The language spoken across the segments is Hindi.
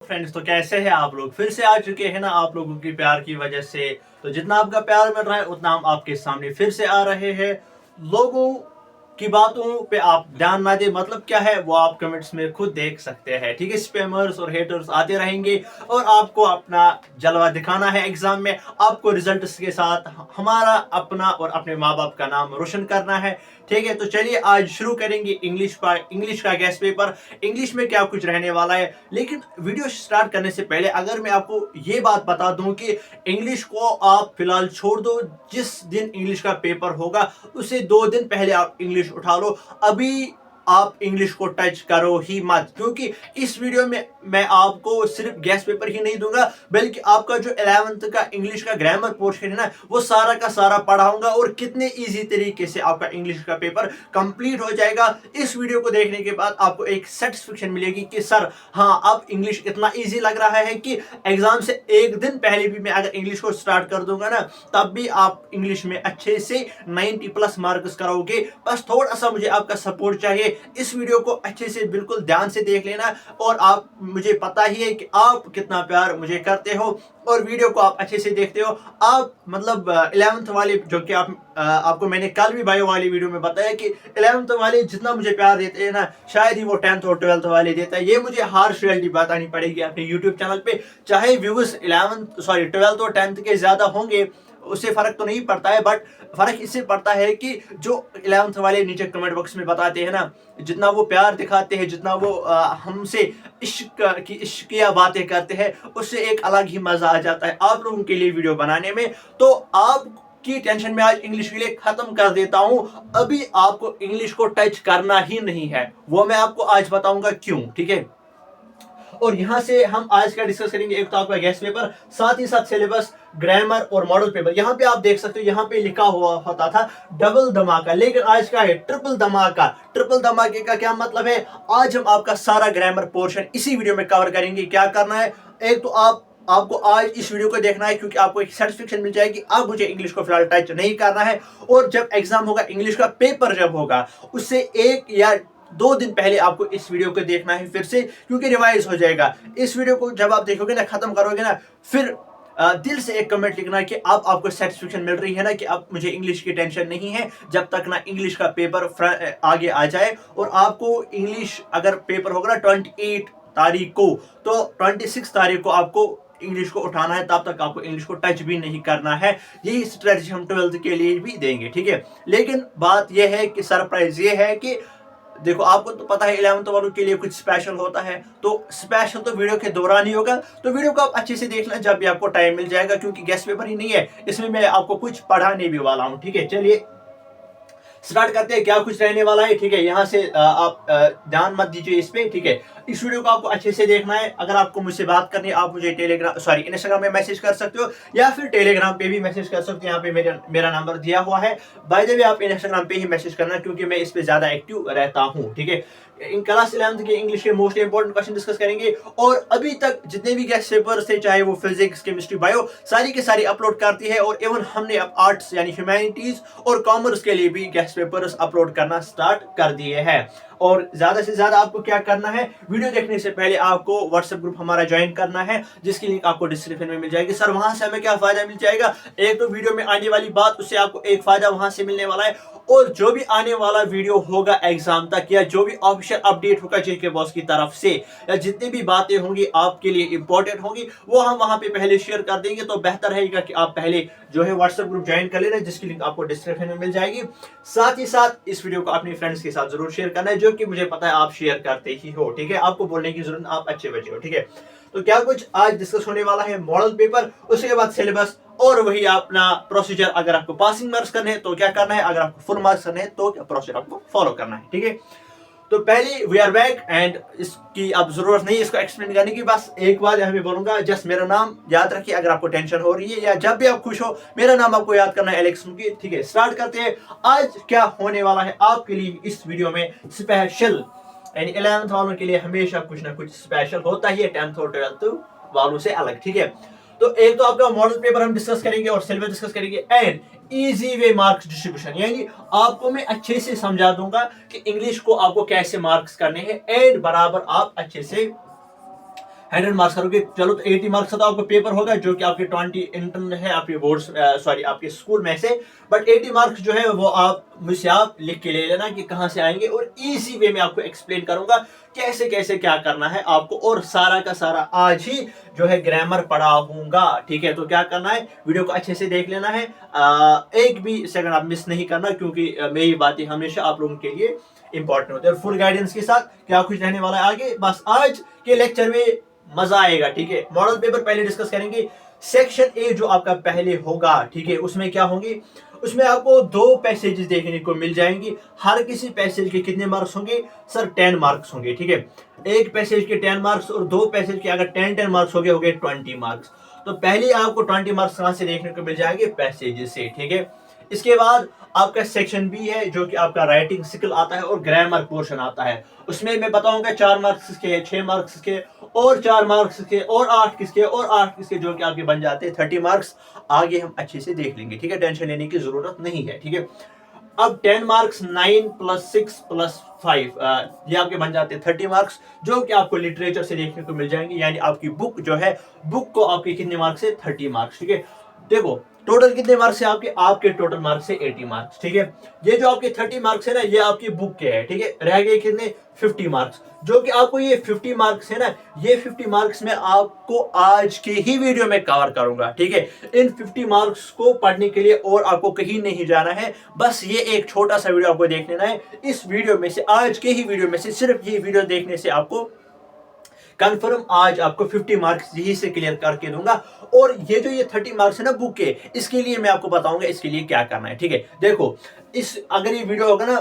फ्रेंड्स, तो कैसे हैं आप लोग। फिर से आ चुके हैं ना आप लोगों की प्यार की वजह से। तो जितना आपका प्यार मिल रहा है उतना हम आपके सामने फिर से आ रहे हैं। लोगों की बातों पे आप ध्यान ना दें, मतलब क्या है वो आप कमेंट्स में खुद देख सकते हैं। ठीक है, स्पैमर्स और हेटर्स आते रहेंगे और आपको अपना जलवा दिखाना है एग्जाम में। आपको रिजल्ट्स के साथ हमारा अपना और अपने माँ बाप का नाम रोशन करना है। ठीक है, तो चलिए आज शुरू करेंगे इंग्लिश का गेस्ट पेपर। इंग्लिश में क्या कुछ रहने वाला है, लेकिन वीडियो स्टार्ट करने से पहले अगर मैं आपको ये बात बता दूं कि इंग्लिश को आप फिलहाल छोड़ दो। जिस दिन इंग्लिश का पेपर होगा उससे 2 दिन पहले आप इंग्लिश उठा लो। अभी आप इंग्लिश को टच करो ही मत, क्योंकि इस वीडियो में मैं आपको सिर्फ गेस्ट पेपर ही नहीं दूंगा, बल्कि आपका जो 11th का इंग्लिश का ग्रामर पोर्शन है ना, वो सारा का सारा पढ़ाऊंगा और कितने इजी तरीके से आपका इंग्लिश का पेपर कंप्लीट हो जाएगा। इस वीडियो को देखने के बाद आपको एक सेटिस्फेक्शन मिलेगी कि सर हाँ, अब इंग्लिश इतना इजी लग रहा है कि एग्जाम से 1 दिन पहले भी मैं अगर इंग्लिश को स्टार्ट कर दूंगा ना, तब भी आप इंग्लिश में अच्छे से 90+ मार्क्स करोगे। बस थोड़ा सा मुझे आपका सपोर्ट चाहिए। इस वीडियो को अच्छे से बिल्कुल ध्यान से देख लेना, और आप मुझे पता ही है कि आप कितना प्यार मुझे करते हो और वीडियो को आप अच्छे से देखते हो। आप मतलब 11th वाले, जो कि आपको मैंने कल भी बायो वाली वीडियो में बताया कि 11th वाले जितना मुझे प्यार देते हैं ना, शायद ही वो 10th और 12th वाले देता है। ये मुझे हार्श रियलिटी बतानी पड़ेगी अपने यूट्यूब चैनल पे। चाहे व्यूज 12th और 10th के ज्यादा होंगे, उससे फर्क तो नहीं पड़ता है, बट फर्क इससे पड़ता है कि जो 11th वाले नीचे कमेंट बॉक्स में बताते हैं ना, जितना वो प्यार दिखाते हैं, जितना वो हमसे इश्किया बातें करते हैं, उससे एक अलग ही मजा आ जाता है आप लोगों के लिए वीडियो बनाने में। तो आप की टेंशन में आज इंग्लिश के लिए खत्म कर देता हूं। अभी आपको इंग्लिश को टच करना ही नहीं है, वो मैं आपको आज बताऊंगा क्यों। ठीक है, और यहां से हम आज का डिस्कस करेंगे एक तो आपका गेस्ट पेपर, साथ ही साथ सिलेबस, ग्रामर और मॉडल पेपर। यहां पे आप देख सकते हो, यहां पे लिखा हुआ होता था डबल धमाका, लेकिन आज का है ट्रिपल धमाका। ट्रिपल धमाके का क्या मतलब है? आज हम आपका सारा ग्रामर पोर्शन इसी वीडियो में कवर करेंगे। क्या करना है, एक तो आपको आज इस वीडियो को देखना है, क्योंकि आपको एक सेटिस्फेक्शन मिल जाएगी। अब मुझे इंग्लिश को फिलहाल टच नहीं करना है, और जब एग्जाम होगा, इंग्लिश का पेपर जब होगा, उससे 1 या 2 दिन पहले आपको इस वीडियो को देखना है फिर से, क्योंकि रिवाइज हो जाएगा। इस वीडियो को जब आप देखोगे ना, खत्म करोगे ना, फिर दिल से एक कमेंट लिखना कि अब आपको सेटिस्फेक्शन मिल रही है ना, कि अब मुझे इंग्लिश की टेंशन नहीं है, जब तक ना इंग्लिश का पेपर आगे आ जाए। और आपको इंग्लिश अगर पेपर होगा ना 28 तारीख को, तो 26 तारीख को आपको इंग्लिश को उठाना है, तब तक आपको इंग्लिश को टच भी नहीं करना है। यही स्ट्रेटजी हम 12th के लिए भी देंगे। ठीक है, लेकिन बात यह है कि सरप्राइज ये है कि देखो, आपको तो पता है 11th वालों के लिए कुछ स्पेशल होता है, तो स्पेशल तो वीडियो के दौरान ही होगा। तो वीडियो को आप अच्छे से देखना जब भी आपको टाइम मिल जाएगा, क्योंकि गेस्ट पेपर ही नहीं है, इसमें मैं आपको कुछ पढ़ाने भी वाला हूं। ठीक है, चलिए स्टार्ट करते हैं क्या कुछ रहने वाला है। ठीक है, यहाँ से आप ध्यान मत दीजिए इस पे। ठीक है, इस वीडियो को आपको अच्छे से देखना है। अगर आपको मुझसे बात करनी है, आप मुझे इंस्टाग्राम में मैसेज कर सकते हो, या फिर टेलीग्राम पे भी मैसेज कर सकते हो। यहाँ पे मेरा नंबर दिया हुआ है। बाय द वे, आप इंस्टाग्राम पे ही मैसेज करना, क्योंकि मैं इस पे ज्यादा एक्टिव रहता हूँ। ठीक है, इन क्लास 11th के इंग्लिश के मोस्ट इंपोर्टेंट क्वेश्चन डिस्कस करेंगे, और अभी तक जितने भी गेस्ट पेपर्स थे, चाहे वो फिजिक्स, केमिस्ट्री, बायो, सारी के सारी अपलोड करती है। और इवन हमने अब आर्ट्स यानी ह्यूमैनिटीज और कॉमर्स के लिए भी गेस्ट पेपर्स अपलोड करना स्टार्ट कर दिए हैं। और ज्यादा से ज्यादा आपको क्या करना है, वीडियो देखने से पहले आपको व्हाट्सएप ग्रुप हमारा ज्वाइन करना है, जिसकी लिंक आपको डिस्क्रिप्शन में मिल जाएगी। सर वहां से हमें क्या फायदा मिल जाएगा? एक तो वीडियो में आने वाली बात, उससे आपको एक फायदा वहां से मिलने वाला है, और जो भी आने वाला वीडियो होगा एग्जाम तक, या जो भी ऑफिशियल अपडेट होगा जेके बॉस की तरफ से, या जितनी भी बातें होंगी आपके लिए इंपॉर्टेंट होंगी, वो हम वहां पे पहले शेयर कर देंगे। तो बेहतर रहेगा कि आप पहले जो है व्हाट्सएप ग्रुप ज्वाइन कर लेना, जिसकी लिंक आपको डिस्क्रिप्शन में मिल जाएगी। साथ ही साथ इस वीडियो को अपने फ्रेंड्स के साथ जरूर शेयर करना है, जो कि मुझे पता है आप शेयर करते ही हो। ठीक है, आपको बोलने की जरूरत, आप अच्छे बच्चे हो। ठीक है, तो क्या कुछ आज डिस्कस होने वाला है, मॉडल पेपर, उसके बाद सिलेबस, और वही अपना प्रोसीजर। अगर आपको पासिंग मार्क्स करने हैं तो क्या करना है, अगर आपको फुल मार्क्स करने हैं तो क्या प्रोसीजर आपको फॉलो करना है। ठीक है, तो पहले वी आर बैक, एंड इसकी अब जरूरत नहीं इसको एक्सप्लेन करने की। बस एक बार हमें बोलूंगा, जस्ट मेरा नाम याद रखिए अगर आपको टेंशन हो रही है, या जब भी आप खुश हो, मेरा नाम आपको याद करना है, एलेक्स मुकी। ठीक है, स्टार्ट करते हैं। आज क्या होने वाला है आपके लिए इस वीडियो में स्पेशल, यानी 11th वालों के लिए हमेशा कुछ ना कुछ स्पेशल होता ही है 10th और 12th वालों से अलग। ठीक है, तो एक तो आपका मॉडल पेपर हम डिस्कस करेंगे और सिलेबस डिस्कस करेंगे, and easy way marks distribution, यानी आपको मैं अच्छे से समझा दूंगा कि इंग्लिश को आपको कैसे मार्क्स करने हैं, एंड बराबर आप अच्छे से 100 मार्क्स करोगे, चलो तो 80 मार्क्स का तो आपको पेपर होगा जो कि आपके 20 इंटरनल है आपके बोर्ड, सॉरी आपके स्कूल में से। बट 80 मार्क्स जो है वो आप मुझसे आप लिख के ले लेना कि कहाँ से आएंगे, और इजी वे में आपको एक्सप्लेन करूंगा कैसे कैसे क्या करना है आपको, और सारा का सारा आज ही जो है ग्रामर पढ़ाऊंगा। ठीक है, तो क्या करना है, वीडियो को अच्छे से देख लेना है, एक भी सेकंड आप मिस नहीं करना, क्योंकि मेरी बातें हमेशा आप लोगों के लिए इंपॉर्टेंट होते हैं, और फुल गाइडेंस के साथ क्या कुछ रहने वाला है आगे, बस आज के लेक्चर में मजा आएगा। ठीक है, मॉडल पेपर पहले डिस्कस करेंगे। सेक्शन ए जो आपका पहले होगा, ठीक है, उसमें क्या होंगे, उसमें आपको 2 पैसेजेस देखने को मिल जाएंगे। हर किसी पैसेज के कितने मार्क्स होंगे सर, 10 मार्क्स होंगे। ठीक है, एक पैसेज के 10 मार्क्स और 2 पैसेज के अगर 10 मार्क्स हो गए 20 मार्क्स। तो पहले आपको 20 मार्क्स कहां से देखने को मिल जाएंगे, पैसेजेस से। ठीक है, इसके बाद आपका सेक्शन बी है जो कि आपका राइटिंग स्किल आता है और ग्रामर पोर्शन आता है। उसमें मैं बताऊंगा 4 मार्क्स के, 6 मार्क्स के, और 4 मार्क्स के, और 8 किसके, और 8 किसके, जो कि आपके बन जाते हैं 30 मार्क्स। आगे हम अच्छे से देख लेंगे। ठीक है, टेंशन लेने की जरूरत नहीं है। ठीक है, अब 10 मार्क्स 9 + 6 + 5 ये आपके बन जाते हैं 30 मार्क्स, जो कि आपको लिटरेचर से देखने को मिल जाएंगे। यानी आपकी बुक जो है, बुक को आपके कितने मार्क्स है, 30 मार्क्स। ठीक है, देखो टोटल कितने मार्क्स है आपके, आपके टोटल मार्क्स है 80 मार्क्स। ठीक है, ये जो आपके 30 मार्क्स है ना, ये आपकी बुक के है। ठीक है, रह गए कितने, 50 मार्क्स, जो कि आपको ये 50 मार्क्स है ना, ये 50 मार्क्स में आपको आज के ही वीडियो में कवर करूंगा। ठीक है, इन 50 मार्क्स को पढ़ने के लिए और आपको कहीं नहीं जाना है, बस ये एक छोटा सा वीडियो आपको देख लेना है। इस वीडियो में से, आज के ही वीडियो में से, सिर्फ ये वीडियो देखने से आपको कंफर्म आज आपको 50 मार्क्स यही से क्लियर करके दूंगा। और ये जो ये 30 मार्क्स है ना बुक के, इसके लिए मैं आपको बताऊंगा इसके लिए क्या करना है। ठीक है, देखो इस अगर ये वीडियो होगा ना,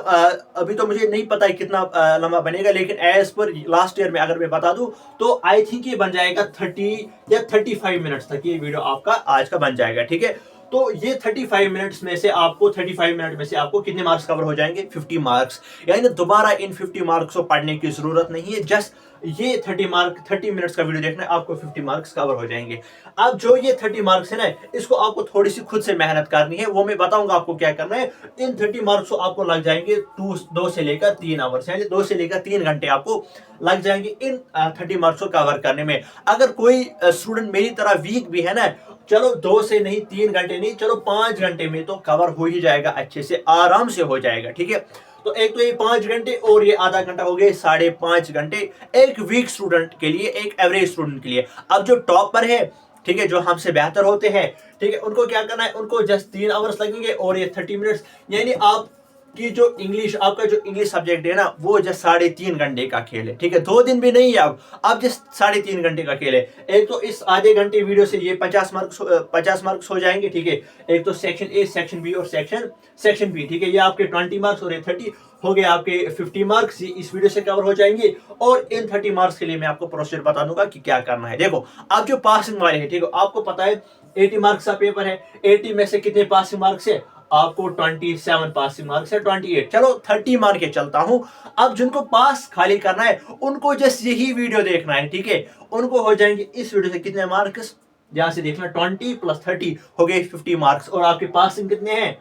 अभी तो मुझे नहीं पता है कितना लंबा बनेगा, लेकिन एज पर लास्ट ईयर में अगर मैं बता दूं तो आई थिंक ये बन जाएगा 30 या 35 मिनट्स तक ये वीडियो आपका आज का बन जाएगा। ठीक है, तो ये 35 मिनट्स में से आपको 35 मिनट में से आपको कितने मार्क्स कवर हो जाएंगे, 50 मार्क्स। यानी दोबारा इन 50 मार्क्स को पढ़ने की जरूरत नहीं है, जस्ट ये 30 मिनट्स का वीडियो देखना है, आपको 50 मार्क्स कवर हो जाएंगे। अब जो ये 30 मार्क्स है ना, इसको आपको थोड़ी सी खुद से मेहनत करनी है, वो मैं बताऊंगा आपको क्या करना है। इन 30 मार्क्स को आपको लग जाएंगे 2 से लेकर 3 आवर्स, यानी 2 से लेकर 3 घंटे आपको लग जाएंगे इन 30 मार्क्स को कवर करने में। अगर कोई स्टूडेंट मेरी तरह वीक भी है ना, चलो 2 से नहीं, 3 घंटे नहीं, चलो 5 घंटे में तो कवर हो ही जाएगा, अच्छे से आराम से हो जाएगा। ठीक है, तो एक तो ये 5 घंटे और ये आधा घंटा हो गए 5.5 घंटे एक वीक स्टूडेंट के लिए, एक एवरेज स्टूडेंट के लिए। अब जो टॉपर है, ठीक है, जो हमसे बेहतर होते हैं, ठीक है, उनको क्या करना है, उनको जस्ट 3 आवर्स लगेंगे और ये 30 मिनट्स, यानी आप कि जो इंग्लिश, आपका जो इंग्लिश सब्जेक्ट है ना, वो जस्ट 3.5 घंटे का खेल है। ठीक है, 2 दिन भी नहीं है, अब जस्ट 3.5 घंटे का खेल है। एक तो इस आधे घंटे वीडियो से ये 50 मार्क्स हो जाएंगे। ठीक है, एक तो सेक्शन ए, सेक्शन बी और सेक्शन बी। ठीक है, ये आपके 20 मार्क्स और ये 30 हो गए आपके 50 मार्क्स, इस वीडियो से कवर हो जाएंगे। और इन 30 मार्क्स के लिए मैं आपको प्रोसीजर बता दूंगा कि क्या करना है। देखो, आप जो पासिंग वाले हैं, ठीक है, आपको पता है 80 मार्क्स का पेपर है, 80 में से कितने पासिंग मार्क्स है, आपको 27 पासिंग मार्क्स है, 28, चलो 30 मार्क के चलता हूं। अब जिनको पास खाली करना है उनको जस्ट यही वीडियो देखना है। ठीक है, उनको हो जाएंगे इस वीडियो से कितने मार्क्स, यहां से देखना 20 + 30 हो गए 50 मार्क्स, और आपके पासिंग कितने हैं,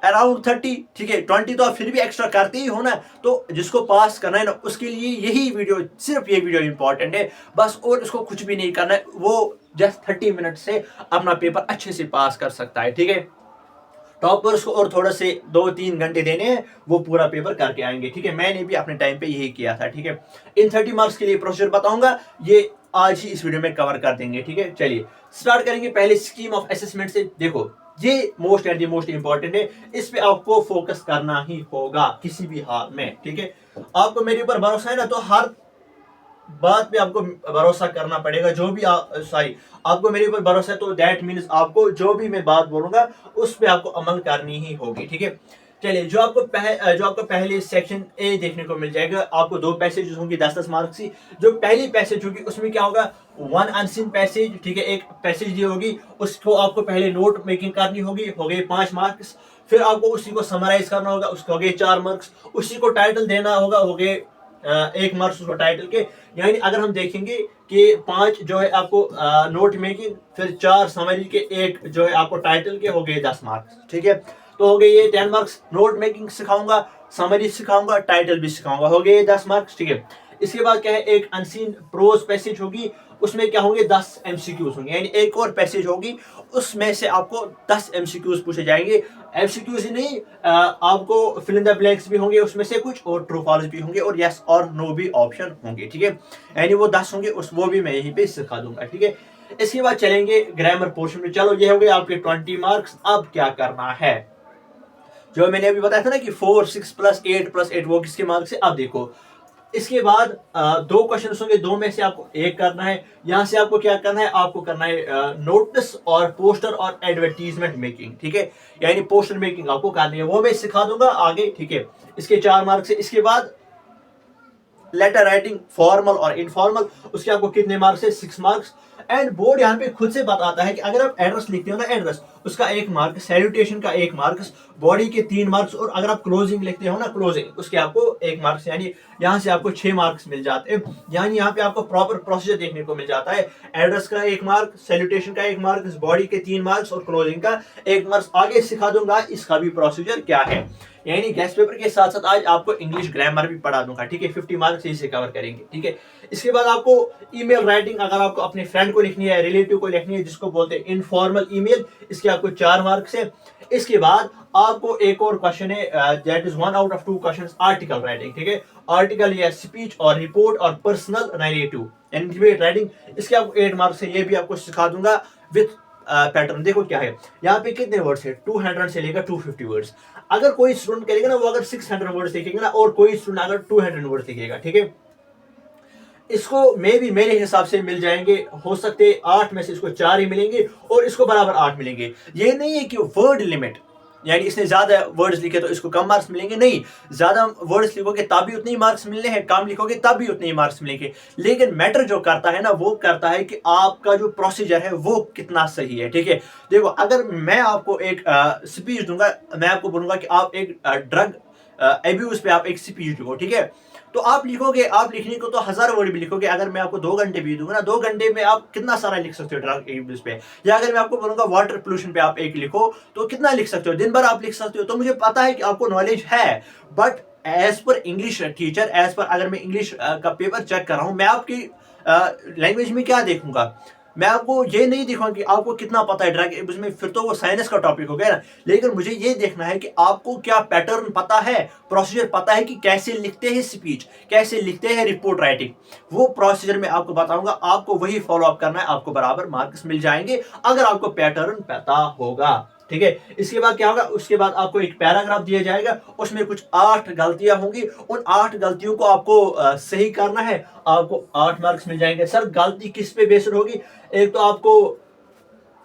अराउंड 30। ठीक है, 20 तो आप फिर भी एक्स्ट्रा करते ही हो ना, तो जिसको पास करना है ना, उसके लिए यही वीडियो, सिर्फ ये वीडियो इंपॉर्टेंट है बस, और इसको कुछ भी नहीं करना है, वो जस्ट 30 मिनट से अपना पेपर अच्छे से पास कर सकता है। ठीक है, टॉपर्स को और थोड़ा से 2-3 घंटे देने हैं, वो पूरा पेपर करके आएंगे। ठीक है, मैंने भी अपने टाइम पे यही किया था। ठीक है, इन 30 मार्क्स के लिए प्रोसीजर बताऊंगा, ये आज ही इस वीडियो में कवर कर देंगे। ठीक है, चलिए स्टार्ट करेंगे पहले स्कीम ऑफ असेसमेंट से। देखो, ये मोस्ट इंपॉर्टेंट है, इस पे आपको फोकस करना ही होगा किसी भी हाल में। ठीक है, आपको मेरे ऊपर भरोसा है ना, तो हर बात पे आपको भरोसा करना पड़ेगा। जो भी आपको मेरे ऊपर भरोसा है, तो दैट मीन्स आपको जो भी मैं बात बोलूंगा उस पे आपको अमल करनी ही होगी। ठीक है, चलिए, जो आपको पहले सेक्शन ए देखने को मिल जाएगा, आपको 2 पैसेज होंगे 10-10 मार्क्स की। जो पहली पैसेज होगी उसमें क्या होगा, 1 अनसीन पैसेज। ठीक है, एक पैसेज दी होगी, उसको आपको पहले नोट मेकिंग करनी होगी, हो गए 5 मार्क्स। फिर आपको उसी को समराइज करना होगा, उसको हो गए 4 मार्क्स। उसी को टाइटल देना होगा, हो गए 1 मार्क्स उसको टाइटल के। यानी अगर हम देखेंगे कि 5 जो है आपको नोट मेकिंग, फिर 4 समरी के, 1 जो है आपको टाइटल के, हो गए 10 मार्क्स। ठीक है, तो हो गए ये 10 मार्क्स। नोट मेकिंग सिखाऊंगा, समरी सिखाऊंगा, टाइटल भी सिखाऊंगा, हो गए 10 मार्क्स। ठीक है, इसके बाद क्या है, एक अनसीन प्रोज पैसेज होगी, उसमें क्या होंगे 10 एमसीक्यूज होंगे, यानी एक और पैसेज होगी उसमें से आपको 10 एमसीक्यूज पूछे जाएंगे। एमसीक्यूज ही नहीं, आपको फिल इन द ब्लैंक्स भी होंगे उसमें से कुछ, और ट्रू फॉल्स भी होंगे, और यस और नो भी ऑप्शन होंगे, ठीक है। यानी वो 10 होंगे, उस वो भी मैं यहीं पे सिखा दूंगा, ठीक है। इसके बाद चलेंगे ग्रामर पोर्शन में। चलो ये हो गए आपके 20 मार्क्स। अब क्या करना है, जो मैंने अभी बताया था ना कि 4 6 + 8 वो किसके मार्क्स है। अब देखो इसके बाद दो क्वेश्चन होंगे, दो में से आपको एक करना है। यहां से आपको क्या करना है, आपको करना है नोटिस और पोस्टर और एडवर्टीजमेंट मेकिंग, ठीक है। यानी पोस्टर मेकिंग आपको करनी है, वो मैं सिखा दूंगा आगे, ठीक है। इसके 4 मार्क्स है। इसके बाद लेटर राइटिंग फॉर्मल और इनफॉर्मल, उसके आपको कितने मार्क्स है, 6 मार्क्स। एंड बोर्ड यहाँ पे खुद से बताता है कि अगर आप एड्रेस लिखते हो ना, एड्रेस उसका 1 मार्क, सैल्यूटेशन का 1 मार्क्स, बॉडी के 3 मार्क्स, और अगर आप क्लोजिंग लिखते हो ना, क्लोजिंग उसके आपको 1 मार्क्स, यानी यहाँ से आपको 6 मार्क्स मिल जाते हैं। यानी यहाँ पे आपको प्रॉपर प्रोसीजर देखने को मिल जाता है। एड्रेस का 1 मार्क, सैल्यूटेशन का 1 मार्क्स, बॉडी के 3 मार्क्स और क्लोजिंग का 1 मार्क्स। आगे सिखा दूंगा इसका भी प्रोसीजर क्या है। यानी गेस्ट पेपर के साथ साथ आज आपको इंग्लिश ग्रामर भी पढ़ा दूंगा, ठीक है। 50 मार्क्स इसे कवर करेंगे, ठीक है। इसके बाद आपको ईमेल राइटिंग, अगर आपको अपने फ्रेंड को लिखनी है, रिलेटिव को लिखनी है, जिसको बोलते हैं इनफॉर्मल ईमेल, इसके आपको 4 मार्क्स है। इसके बाद आपको एक और क्वेश्चन है, that is 1 out of 2 questions, article writing, ठीक है। आर्टिकल या स्पीच और रिपोर्ट और पर्सनल नैरेटिव एंड राइटिंग, इसके आपको 8 मार्क्स है। ये भी आपको सिखा दूंगा विद पैटर्न। देखो क्या है, यहाँ पे कितने वर्ड्स है, 200 से लेकर 250 वर्ड्स। अगर कोई स्टूडेंट करेगा ना, वो अगर 600 वर्ड्स लिखेंगे ना, और कोई स्टूडेंट अगर 200 वर्ड्स लिखेगा, ठीक है। इसको मे भी मेरे हिसाब से मिल जाएंगे, हो सकते 8 में से इसको 4 ही मिलेंगे, और इसको बराबर 8 मिलेंगे। ये नहीं है कि वर्ड लिमिट, यानी इसने ज्यादा वर्ड्स लिखे तो इसको कम मार्क्स मिलेंगे, नहीं। ज्यादा वर्ड्स लिखोगे तब भी उतने ही मार्क्स मिलने हैं, कम लिखोगे तब भी उतने ही मार्क्स मिलेंगे। लेकिन मैटर जो करता है ना, वो करता है कि आपका जो प्रोसीजर है वो कितना सही है, ठीक है। देखो अगर मैं आपको एक स्पीच दूंगा, मैं आपको बोलूंगा कि आप एक ड्रग एब्यूज पे आप एक स्पीच लिखो, ठीक है। तो आप लिखोगे, आप लिखने को तो 1000 वर्ड भी लिखोगे। अगर मैं आपको 2 घंटे भी दूंगा ना, 2 घंटे में आप कितना सारा लिख सकते हो ड्रग एब्यूज पे। या अगर मैं आपको बोलूंगा वाटर पोल्यूशन पे आप एक लिखो, तो कितना लिख सकते हो, दिन भर आप लिख सकते हो। तो मुझे पता है कि आपको नॉलेज है, but as per English teacher, as per अगर मैं इंग्लिश का पेपर चेक कर रहा हूँ, मैं आपकी लैंग्वेज में क्या देखूंगा, मैं आपको ये नहीं दिखाऊंगा कि आपको कितना पता है ड्रग एब्यूज में, फिर तो वो साइंस का टॉपिक हो गया ना। लेकिन मुझे ये देखना है कि आपको क्या पैटर्न पता है, प्रोसीजर पता है कि कैसे लिखते हैं स्पीच, कैसे लिखते हैं रिपोर्ट राइटिंग। वो प्रोसीजर मैं आपको बताऊंगा, आपको वही फॉलो अप करना है, आपको बराबर मार्क्स मिल जाएंगे अगर आपको पैटर्न पता होगा, ठीक है। इसके बाद क्या होगा, उसके बाद आपको एक पैराग्राफ दिया जाएगा, उसमें कुछ 8 गलतियां होंगी। उन 8 गलतियों को आपको सही करना है, आपको 8 मार्क्स मिल जाएंगे। सर गलती किस पे बेस्ड होगी, एक तो आपको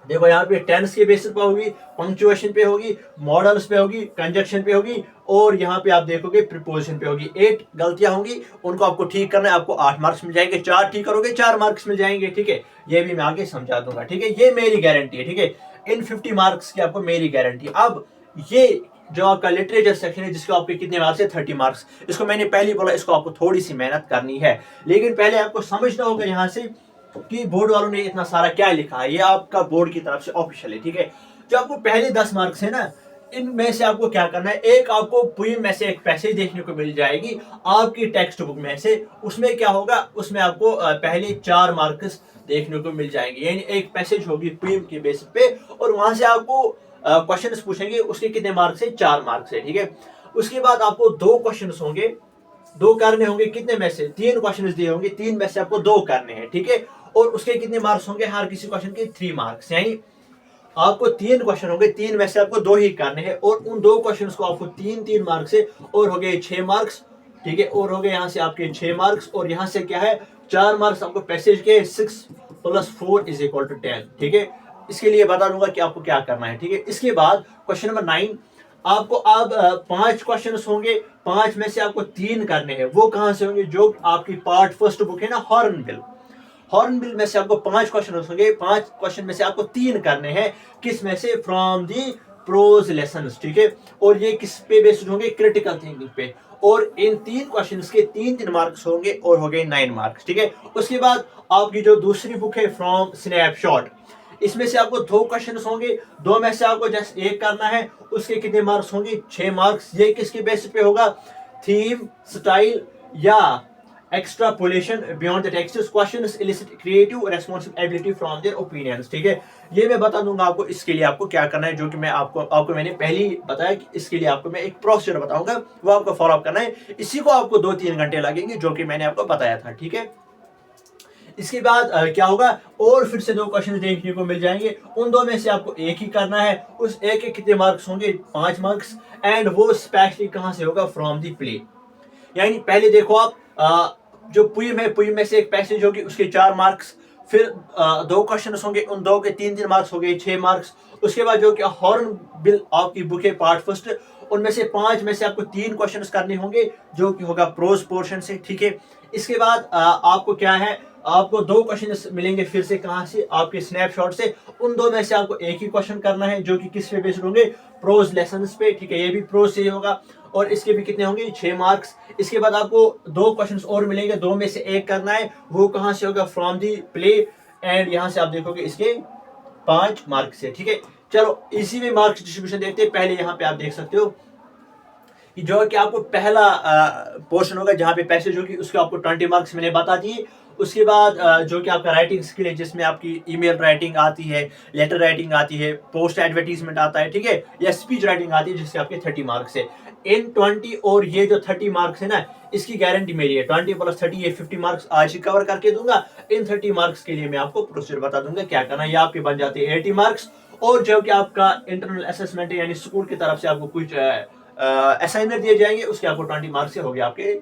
देखो यहाँ पे टेंस के बेसिस पे होगी, पंक्चुएशन पे होगी, मॉडल्स पे होगी, कंजक्शन पे होगी, और यहाँ पे आप देखोगे प्रीपोजिशन पे होगी। 8 गलतियां होंगी, उनको आपको ठीक करना है, आपको 8 मार्क्स मिल जाएंगे। 4 ठीक करोगे 4 मार्क्स मिल जाएंगे, ठीक है। ये भी मैं आगे समझा दूंगा, ठीक है। ये मेरी गारंटी है, ठीक है। इन 50 मार्क्स की आपको मेरी गारंटी। अब ये जो आपका लिटरेचर सेक्शन है, जिसको आपके कितने मार्क्स है, 30 मार्क्स। इसको मैंने पहले बोला, इसको आपको थोड़ी सी मेहनत करनी है, लेकिन पहले आपको समझना होगा यहाँ से कि बोर्ड वालों ने इतना सारा क्या लिखा है। ये आपका बोर्ड की तरफ से ऑफिशियल है, ठीक है। जो आपको पहले 10 मार्क्स है ना, इनमें से आपको क्या करना है, एक आपको पोएम में से एक पैसेज देखने को मिल जाएगी आपकी टेक्स्ट बुक में से। उसमें क्या होगा, उसमें आपको पहले 4 मार्क्स देखने को मिल जाएंगे, यानी एक पैसेज होगी पोएम के बेसिस पे, और वहां से आपको क्वेश्चन पूछेंगे, उसके कितने मार्क्स है, 4 मार्क्स है, ठीक है। उसके बाद आपको 2 क्वेश्चन होंगे, 2 करने होंगे, कितने में से 3 क्वेश्चन दिए होंगे, 3 में से आपको 2 करने हैं, ठीक है। और उसके कितने मार्क्स होंगे, हर किसी क्वेश्चन के 3 मार्क्स, यानी आपको 3 क्वेश्चन होंगे, 3 में से आपको 2 ही करने हैं, और उन 2 क्वेश्चंस को आपको 3-3 मार्क्स से, और हो गए 6 मार्क्स, ठीक है। और हो गए यहाँ से आपके 6 मार्क्स, और यहाँ से क्या है 4 मार्क्स आपको पैसेज के, 6 + 4 = 10, ठीक है। इसके लिए बता दूंगा कि आपको क्या करना है, ठीक है। इसके बाद क्वेश्चन नंबर 9, आपको अब 5 क्वेश्चन होंगे, 5 में से आपको 3 करने हैं। वो कहां से होंगे, जो आपकी पार्ट फर्स्ट बुक है ना, हॉर्नबिल, हॉर्नबिल में से आपको 5 क्वेश्चन होंगे। 5 क्वेश्चन में से आपको 3 करने हैं, किस में से, फ्रॉम दी प्रोज लेसन्स, ठीक है। और ये किस पे बेस्ड होंगे, क्रिटिकल थिंकिंग पे। और इन 3 क्वेश्चंस के 3-3 मार्क्स होंगे, और हो गए 9 मार्क्स, ठीक है। उसके बाद आपकी जो दूसरी बुक है, फ्रॉम स्नैपशॉट, इसमें से आपको 2 क्वेश्चन होंगे, 2 में से आपको जस्ट एक करना है, उसके कितने मार्क्स होंगे, 6 मार्क्स। ये किसके बेसिस पे होगा, थीम, स्टाइल या extrapolation beyond the text. Questions elicit creative responsibility from their opinions. ठीक है, ये मैं बता दूंगा आपको इसके लिए आपको क्या करना है, जो कि मैं आपको मैंने पहले ही बताया कि इसके लिए आपको मैं एक प्रोसीजर बताऊंगा, वो आपको फॉलो अप करना है। इसी को आपको 2-3 घंटे लगेंगे, जो कि मैंने आपको बताया था। ठीक है, इसके बाद क्या होगा, और फिर से 2 क्वेश्चन देखने को मिल जाएंगे, उन 2 में से आपको एक ही करना है। उस एक के कितने मार्क्स होंगे, 5 मार्क्स, एंड वो स्पेशली कहां से होगा, फ्रॉम द प्ले। यानी पहले देखो आप जो पोयम है, पोयम में से एक पैसेज होगी, उसके 4 मार्क्स, फिर 2 क्वेश्चन होंगे, उन 2 के 3 मार्क्स हो गए, 6 मार्क्स। उसके बाद जो कि हॉर्न बिल आपकी बुक है पार्ट फर्स्ट, उनमें से 5 में से आपको 3 क्वेश्चन करने होंगे, जो कि होगा प्रोज पोर्शन से। ठीक है, इसके बाद आपको क्या है, आपको 2 क्वेश्चन मिलेंगे फिर से, कहां से, आपके स्नैपशॉट से। उन 2 में से आपको एक ही क्वेश्चन करना है, जो कि किस पे बेस्ड होंगे, प्रोज लेसन्स पे। ठीक है, ये भी प्रोज से ही होगा, और इसके भी कितने होंगे, 6 मार्क्स। इसके बाद आपको 2 क्वेश्चंस और मिलेंगे, 2 में से एक करना है, वो कहां से होगा, फ्रॉम दी प्ले, एंड यहां से आप देखोगे इसके 5 मार्क्स है। ठीक है, चलो इसी में मार्क्स डिस्ट्रीब्यूशन देखते हैं। पहले यहाँ पे आप देख सकते हो कि जो कि आपको पहला पोर्शन होगा, जहां पे पैसेज होगी, उसके आपको 20 मार्क्स मैंने बता दिए। उसके बाद जो कि आपका राइटिंग स्किल है, जिसमें आपकी ईमेल राइटिंग आती है, लेटर राइटिंग आती है, पोस्ट एडवर्टीजमेंट आता है, ठीक है, या स्पीच राइटिंग आती है, जिसके आपके 30 मार्क्स है। इन 20 और ये जो 30 मार्क्स है ना, इसकी गारंटी मेरी है, 20 + 30 ये 50 मार्क्स आज ही कवर करके दूंगा। इन 30 मार्क्स के लिए मैं आपको प्रोसीजर बता दूंगा क्या करना है। ये आपके बन जाते हैं 80 मार्क्स। और जो कि आपका इंटरनल असेसमेंट है, यानी स्कूल की तरफ से आपको कुछ असाइनमेंट दिए जाएंगे, उसके आपको 20 मार्क्स से हो गया आपके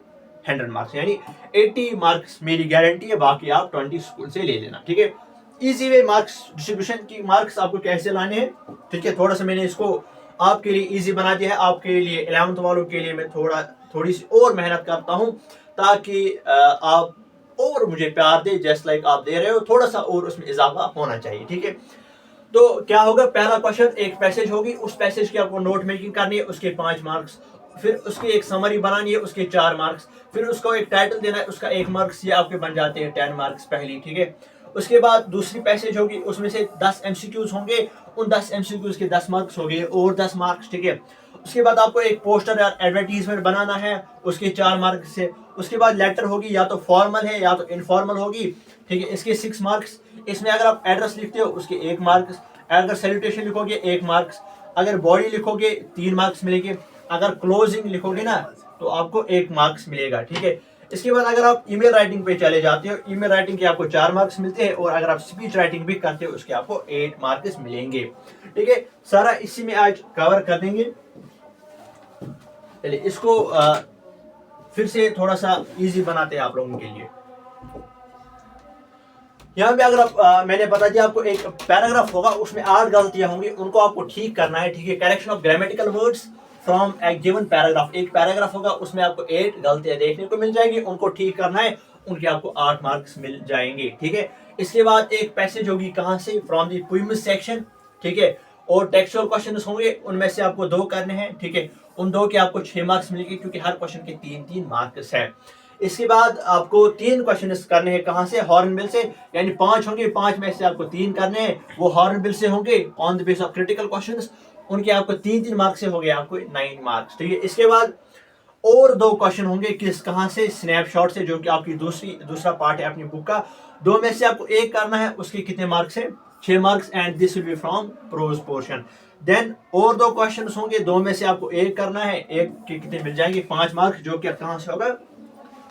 100 मार्क्स, यानी 80 मार्क्स मेरी गारंटी है, बाकी आप 20 स्कूल से ले लेना। ठीक है, इजी वे मार्क्स डिस्ट्रीब्यूशन की मार्क्स आपको कैसे लाने हैं। ठीक है, थोड़ा सा मैंने इसको आपके लिए इजी बना दिया है। आपके लिए 11th वालों के लिए मैं थोड़ी सी और मेहनत करता हूं, ताकि आप और मुझे प्यार दे, जस्ट लाइक आप दे रहे हो, थोड़ा सा और उसमें इजाफा होना चाहिए। ठीक है, तो क्या होगा, पहला क्वेश्चन, एक पैसेज होगी, उस पैसेज की आपको नोट मेकिंग करनी है, उसके 5 मार्क्स, फिर उसकी एक समरी बनानी है, उसके 4 मार्क्स, फिर उसको एक टाइटल देना है, उसका 1 मार्क्स, ये आपके बन जाते हैं 10 मार्क्स पहली। ठीक है, उसके बाद दूसरी पैसेज होगी, उसमें से 10 MCQs होंगे, उन 10 MCQs के 10 मार्क्स हो गए, और 10 मार्क्स। ठीक है, उसके बाद आपको एक पोस्टर या एडवर्टीजमेंट बनाना है, उसके 4 मार्क्स से। उसके बाद लेटर होगी, या तो फॉर्मल है या तो इनफॉर्मल होगी। ठीक है, इसके 6 मार्क्स। इसमें अगर आप एड्रेस लिखते हो, उसके 1 मार्क्स। अगर सैल्यूटेशन लिखोगे, 1 मार्क्स। अगर बॉडी लिखोगे, 3 मार्क्स मिलेंगे। अगर क्लोजिंग लिखोगे ना, तो आपको 1 मार्क्स मिलेगा। ठीक है, इसके बाद अगर आप ईमेल राइटिंग पे चले जाते हो, ईमेल राइटिंग के आपको 4 मार्क्स मिलते हैं, और अगर आप स्पीच राइटिंग भी करते हो, उसके आपको 8 मार्क्स मिलेंगे। ठीक है, सारा इसी में आज कवर कर देंगे। चलिए इसको फिर से थोड़ा सा इजी बनाते हैं आप लोगों के लिए। यहाँ पे अगर आप मैंने बता दिया आपको, एक पैराग्राफ होगा, उसमें 8 गलतियां होंगी, उनको आपको ठीक करना है। ठीक है, correction of grammatical words from A given paragraph. एक पैराग्राफ होगा, उसमें आपको 8 गलतियां देखने को मिल जाएंगी, उनको ठीक करना है, उनके आपको 8 मार्क्स मिल जाएंगे। ठीक है, इसके बाद एक पैसेज होगी, कहां से, फ्रॉम दी पोएम सेक्शन। ठीक है, और टेक्सचुअल क्वेश्चन होंगे, उनमें से आपको 2 करने हैं। ठीक है, उन 2 के आपको 6 मार्क्स मिलेंगे, क्योंकि हर क्वेश्चन के 3-3 मार्क्स है। इसके बाद आपको 3 क्वेश्चन करने हैं, कहां से, हॉर्नबिल से, यानी 5 होंगे, 5 में से आपको 3 करने हैं, वो हॉर्नबिल से होंगे, on the base of critical questions. उनके आपको 3-3 मार्क्स से हो गए आपको 9 मार्क्स। ठीक है, इसके बाद और 2 क्वेश्चन होंगे, किस, कहां से, स्नैपशॉट से, जो कि आपकी दूसरा पार्ट है अपनी बुक का। 2 में से आपको एक करना है, उसके कितने मार्क्स है, 6 marks, and this will be from prose portion. Then और 2 क्वेश्चन होंगे, 2 में से आपको एक करना है, एक के कितने मिल जाएंगे, 5 मार्क्स, जो कि कहां से होगा,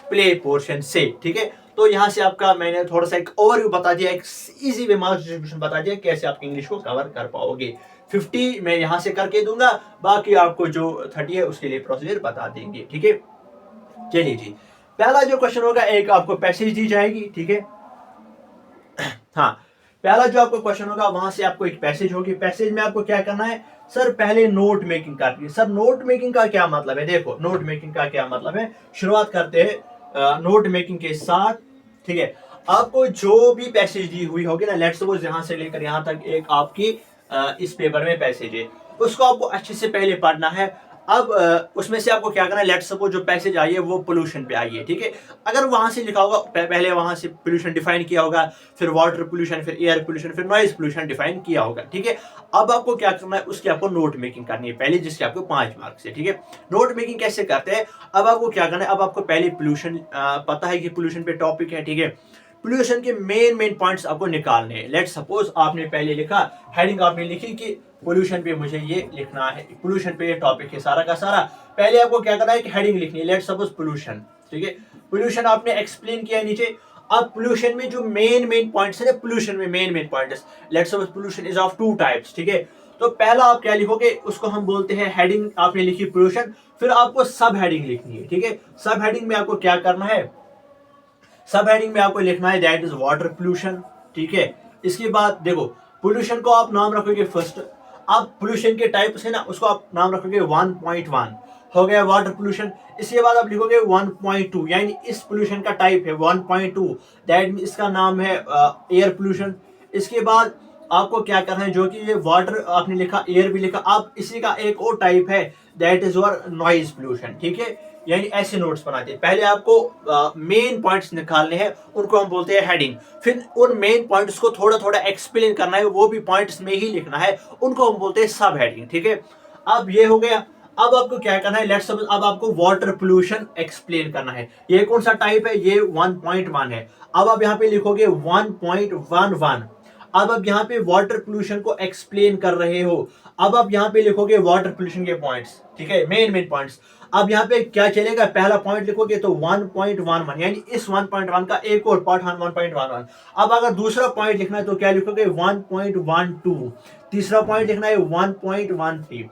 प्ले पोर्शन से। ठीक है, तो यहां से आपका मैंने थोड़ा सा एक ओवरव्यू बता दिया, एक इजी वे मार्क्स डिस्ट्रीब्यूशन बता दिया, कैसे आप इंग्लिश को कवर कर पाओगे। 50 मैं यहां से करके दूंगा, बाकी आपको जो 30 है उसके लिए प्रोसीजर बता देंगे। ठीक है, चलिए जी, पहला जो क्वेश्चन होगा, एक आपको पैसेज दी जाएगी। ठीक है, हाँ, पहला जो आपको क्वेश्चन होगा, वहां से आपको एक पैसेज होगी, पैसेज में आपको क्या करना है, सर पहले नोट मेकिंग करनी है। सर नोट मेकिंग का क्या मतलब है, देखो नोट मेकिंग का क्या मतलब है, शुरुआत करते हैं नोट मेकिंग के साथ। ठीक है, आपको जो भी पैसेज दी हुई होगी ना, लेट्स सपोज यहां से लेकर यहां तक एक आपकी इस पेपर में पैसेज है, उसको आपको अच्छे से पहले पढ़ना है। अब उसमें से आपको क्या करना है, लेट्स सपोज जो पैसेज आई है वो पोल्यूशन पे आई है, ठीक है। अगर वहां से लिखा होगा, पहले वहां से पोल्यूशन डिफाइन किया होगा, फिर वाटर पोल्यूशन, फिर एयर पोल्यूशन, फिर नॉइज पोल्यूशन डिफाइन किया होगा, ठीक है। अब आपको क्या करना है, उसकी आपको नोट मेकिंग करनी है पहले, जिसके आपको 5 मार्क्स है, ठीक है। नोट मेकिंग कैसे करते हैं, अब आपको क्या करना है, अब आपको पहले पोल्यूशन पता है कि पोल्यूशन पे टॉपिक है, ठीक है। पोल्यूशन के मेन पॉइंट्स आपको निकालने हैं। लेट सपोज आपने पहले लिखा, हेडिंग आपने लिखी कि पोल्यूशन पे मुझे ये लिखना है, पोल्यूशन पे ये टॉपिक है सारा का सारा। पहले आपको क्या करना है कि हेडिंग लिखनी है, लेट सपोज पोल्यूशन, ठीक है। पोल्यूशन आपने एक्सप्लेन किया नीचे। अब पोल्यूशन में जो मेन पॉइंट्स है, पोल्यूशन में main points, let suppose pollution is of 2 types, ठीक है। तो पहला आप क्या लिखोगे, उसको हम बोलते हैं हेडिंग आपने लिखी पोल्यूशन, फिर आपको सब हेडिंग लिखनी है, ठीक है। सब हेडिंग में आपको क्या करना है, सब हेडिंग में आपको लिखना है दैट इज वाटर पोल्यूशन, ठीक है। इसके बाद देखो, पोल्यूशन को आप नाम रखोगे फर्स्ट, आप पोल्यूशन के टाइप्स है ना, उसको आप नाम रखोगे 1.1, हो गया वाटर पोल्यूशन। इसके बाद आप लिखोगे 1.2, यानी इस पोल्यूशन का टाइप है 1.2, दैट इसका नाम है एयर पोल्यूशन। इसके बाद आपको क्या करना है, जो कि ये वाटर आपने लिखा, एयर भी लिखा, आप इसी का एक और टाइप है that is your noise pollution, ठीक है। यानी ऐसे नोट्स बनाते हैं, पहले आपको मेन पॉइंट्स निकालने हैं, उनको हम बोलते हैं हेडिंग, फिर उन मेन पॉइंट्स को थोड़ा थोड़ा एक्सप्लेन करना है, वो भी पॉइंट्स में ही लिखना है, उनको हम बोलते हैं सब हेडिंग, ठीक है। अब ये हो गया। अब आपको क्या करना है, लेट्स सपोज अब आपको वाटर पोल्यूशन एक्सप्लेन करना है, ये कौन सा टाइप है, ये 1.1 है। अब आप यहाँ पे लिखोगे 1.11। अब आप यहाँ पे वाटर पोल्यूशन को एक्सप्लेन कर रहे हो, अब आप यहाँ पे लिखोगे वाटर पोल्यूशन के पॉइंट्स, ठीक है, मेन पॉइंट्स। अब यहाँ पे क्या चलेगा, पहला पॉइंट लिखोगे तो 1.11, यानी इस 1.1 का एक और पार्ट 1.11। अब अगर दूसरा पॉइंट लिखना है तो क्या लिखोगे 1.12, तीसरा पॉइंट लिखना है 1.13।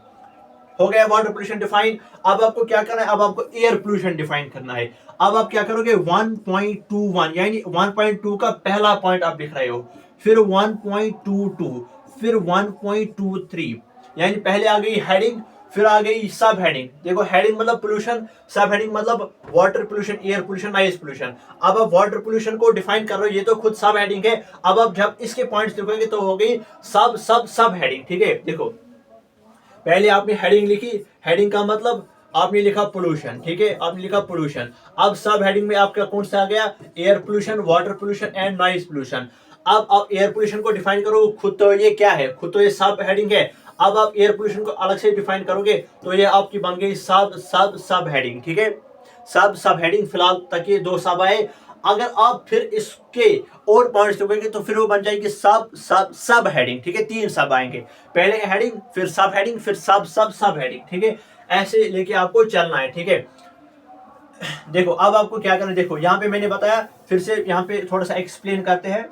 हो गया वाटर पोल्यूशन डिफाइन। अब आपको क्या करना है, अब आपको एयर पोल्यूशन डिफाइन करना है। अब आप क्या करोगे 1.21, यानी 1.2 का पहला पॉइंट आप लिख रहे हो, फिर 1.22, फिर 1.23, यानी पहले आ गई हेडिंग, फिर आ गई सब हेडिंग। देखो, हेडिंग मतलब पोल्यूशन, सब हेडिंग मतलब water pollution, air pollution, noise pollution. अब आप वाटर पोल्यूशन को डिफाइन कर रहे हो, ये तो खुद सब हेडिंग है। अब आप जब इसके पॉइंट्स लिखोगे तो हो गई सब सब सब हेडिंग, ठीक है। देखो, पहले आपने हेडिंग लिखी, हेडिंग का मतलब आपने लिखा पोल्यूशन, ठीक है, आपने लिखा पोल्यूशन। अब सब हेडिंग में आपका कौन सा आ गया, air pollution, water pollution and noise pollution. अब आप एयर पोल्यूशन को डिफाइन करो, खुद तो ये क्या है, खुद तो ये सब हेडिंग है। अब आप एयर पोल्यूशन को अलग से डिफाइन करोगे तो ये आपकी बन गई सब सब सब हेडिंग, ठीक है। सब सब हेडिंग, फिलहाल तक ये 2 सब आए। अगर आप फिर इसके और पॉइंट्स लिखोगे तो फिर वो बन जाएगी सब सब सब हेडिंग, ठीक है। 3 सब आएंगे, पहले हेडिंग, फिर सब हेडिंग, फिर सब सब सब हेडिंग, ठीक है। ऐसे लेके आपको चलना है, ठीक है। देखो, अब आपको क्या करना है, देखो यहाँ पे मैंने बताया, फिर से यहाँ पे थोड़ा सा एक्सप्लेन करते हैं।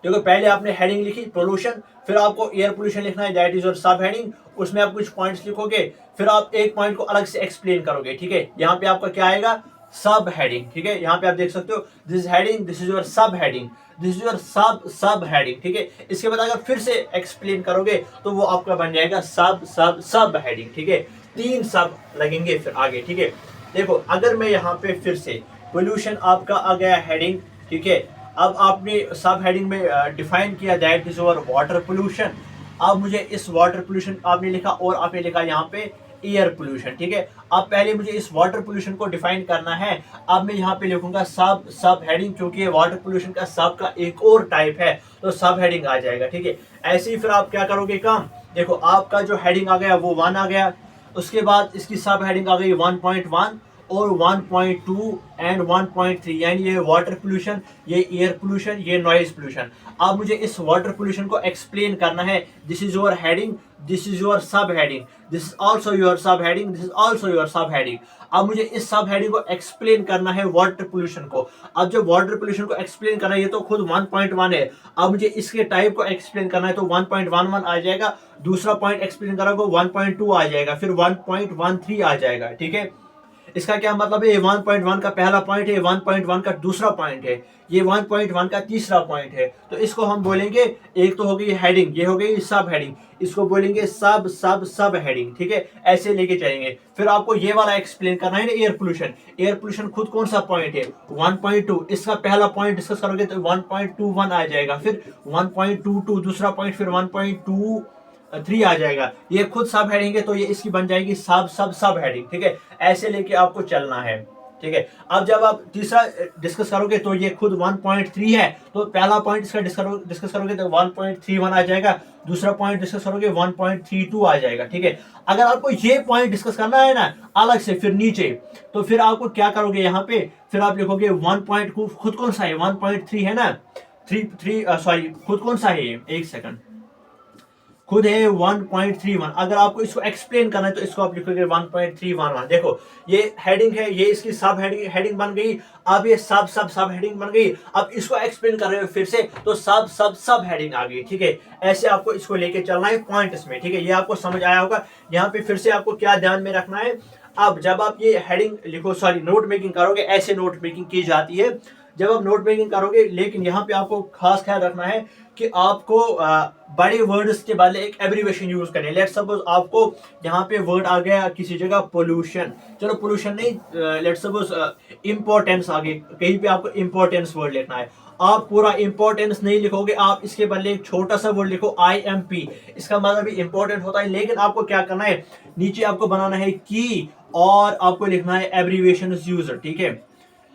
देखो, पहले आपने हेडिंग लिखी पोल्यूशन, फिर आपको एयर पोल्यूशन लिखना है, दैट इज योर सब हेडिंग। उसमें आप कुछ पॉइंट्स लिखोगे, फिर आप एक पॉइंट को अलग से एक्सप्लेन करोगे, ठीक है। यहाँ पे आपका क्या आएगा, सब हेडिंग, ठीक है। यहाँ पे आप देख सकते हो, this heading, this is your subheading, this is your सब सब हेडिंग, ठीक है। इसके बाद अगर फिर से एक्सप्लेन करोगे तो वो आपका बन जाएगा सब सब सब हेडिंग, ठीक है। 3 सब लगेंगे फिर आगे, ठीक है। देखो, अगर मैं यहाँ पे फिर से पोल्यूशन आपका आ गया हेडिंग, ठीक है। अब आपने सब हेडिंग में डिफाइन किया that is your water pollution. अब मुझे इस वाटर पोल्यूशन आपने लिखा, और आपने लिखा यहाँ पे एयर पोल्यूशन, ठीक है। अब पहले मुझे इस वाटर पोल्यूशन को डिफाइन करना है। अब मैं यहाँ पे लिखूंगा सब सब हेडिंग, क्योंकि ये वाटर पोल्यूशन का सब का एक और टाइप है, तो सब हेडिंग आ जाएगा, ठीक है। ऐसे ही फिर आप क्या करोगे काम, देखो आपका जो हेडिंग आ गया वो 1 आ गया, उसके बाद इसकी सब हेडिंग आ गई 1.1 और 1.2 एंड 1.3, यानी ये वाटर पोल्यूशन, ये एयर पोल्यूशन, ये नॉइज पोल्यूशन। अब मुझे इस वाटर पोल्यूशन को एक्सप्लेन करना है, this is your heading, this is your subheading, this is also your subheading, this is also your subheading. अब मुझे इस सब हेडिंग को एक्सप्लेन करना है वाटर पोल्यूशन को। अब जो वाटर पोल्यूशन को एक्सप्लेन करना है, ये तो खुद 1.1 है। अब मुझे इसके टाइप को एक्सप्लेन करना है, तो 1.11 आ जाएगा, दूसरा पॉइंट एक्सप्लेन करोगे 1.2 आ जाएगा, फिर 1.13 आ जाएगा, ठीक है। इसका क्या मतलब है, ये 1.1 का पहला पॉइंट है, 1.1 का दूसरा पॉइंट है, ये 1.1 का तीसरा पॉइंट है। तो इसको हम बोलेंगे, एक तो हो गई हेडिंग, ये हो गई सब हेडिंग, इसको बोलेंगे सब सब सब हेडिंग, ठीक है। ऐसे लेके चलेंगे। फिर आपको ये वाला एक्सप्लेन करना है ना, एयर पोल्यूशन। एयर पोल्यूशन खुद कौन सा पॉइंट है, 1.2, इसका पहला पॉइंट डिस्कस करोगे तो 1.21 आ जाएगा, फिर 1.22 दूसरा पॉइंट, फिर 1.2 3 आ जाएगा। ये खुद सब हेडिंग है तो ये इसकी बन जाएगी सब हेडिंग, ठीक है। ऐसे लेके आपको चलना है, ठीक है। अब जब आप तीसरा डिस्कस करोगे तो ये खुद 1.3 है, तो पहला पॉइंट इसका डिस्कस करोगे तो 1.31 आ जाएगा, दूसरा पॉइंट डिस्कस करोगे 1.32 आ जाएगा, ठीक है। अगर आपको ये पॉइंट डिस्कस करना है ना अलग से फिर नीचे, तो फिर आपको क्या करोगे यहाँ पे, फिर आप लिखोगे 1 पॉइंट खुद कौन सा है 1.3 है ना, 3 सॉरी खुद कौन सा है ये, एक सेकंड, खुद है 1.31। अगर आपको इसको एक्सप्लेन करना है तो इसको आप लिखोगे 1.311। देखो ये हेडिंग है, ये इसकी सब हेडिंग बन गई। अब ये सब हेडिंग बन गई। अब इसको एक्सप्लेन कर रहे हो फिर से तो सब हेडिंग आ गई, ठीक है। ऐसे आपको इसको लेके चलना है पॉइंट्स में, ठीक है। ये आपको समझ आया होगा। यहाँ पे फिर से आपको क्या ध्यान में रखना है, अब जब आप ये हेडिंग लिखो, सॉरी नोट मेकिंग करोगे, ऐसे नोट मेकिंग की जाती है जब आप नोट मेकिंग करोगे। लेकिन यहाँ पे आपको खास ख्याल रखना है कि आपको बड़े वर्ड्स के बदले एक एब्रीवेशन यूज करें। लेट्स सपोज आपको यहाँ पे वर्ड आ गया किसी जगह पोल्यूशन, चलो पोल्यूशन नहीं, लेट्स सपोज इंपॉर्टेंस आ गई, कहीं पे आपको इंपॉर्टेंस वर्ड लिखना है। आप पूरा इंपॉर्टेंस नहीं लिखोगे, आप इसके बदले एक छोटा सा वर्ड लिखो IMP, इसका मतलब भी इंपॉर्टेंट होता है। लेकिन आपको क्या करना है, नीचे आपको बनाना है की और आपको लिखना है एब्रीवेशन यूजर, ठीक है।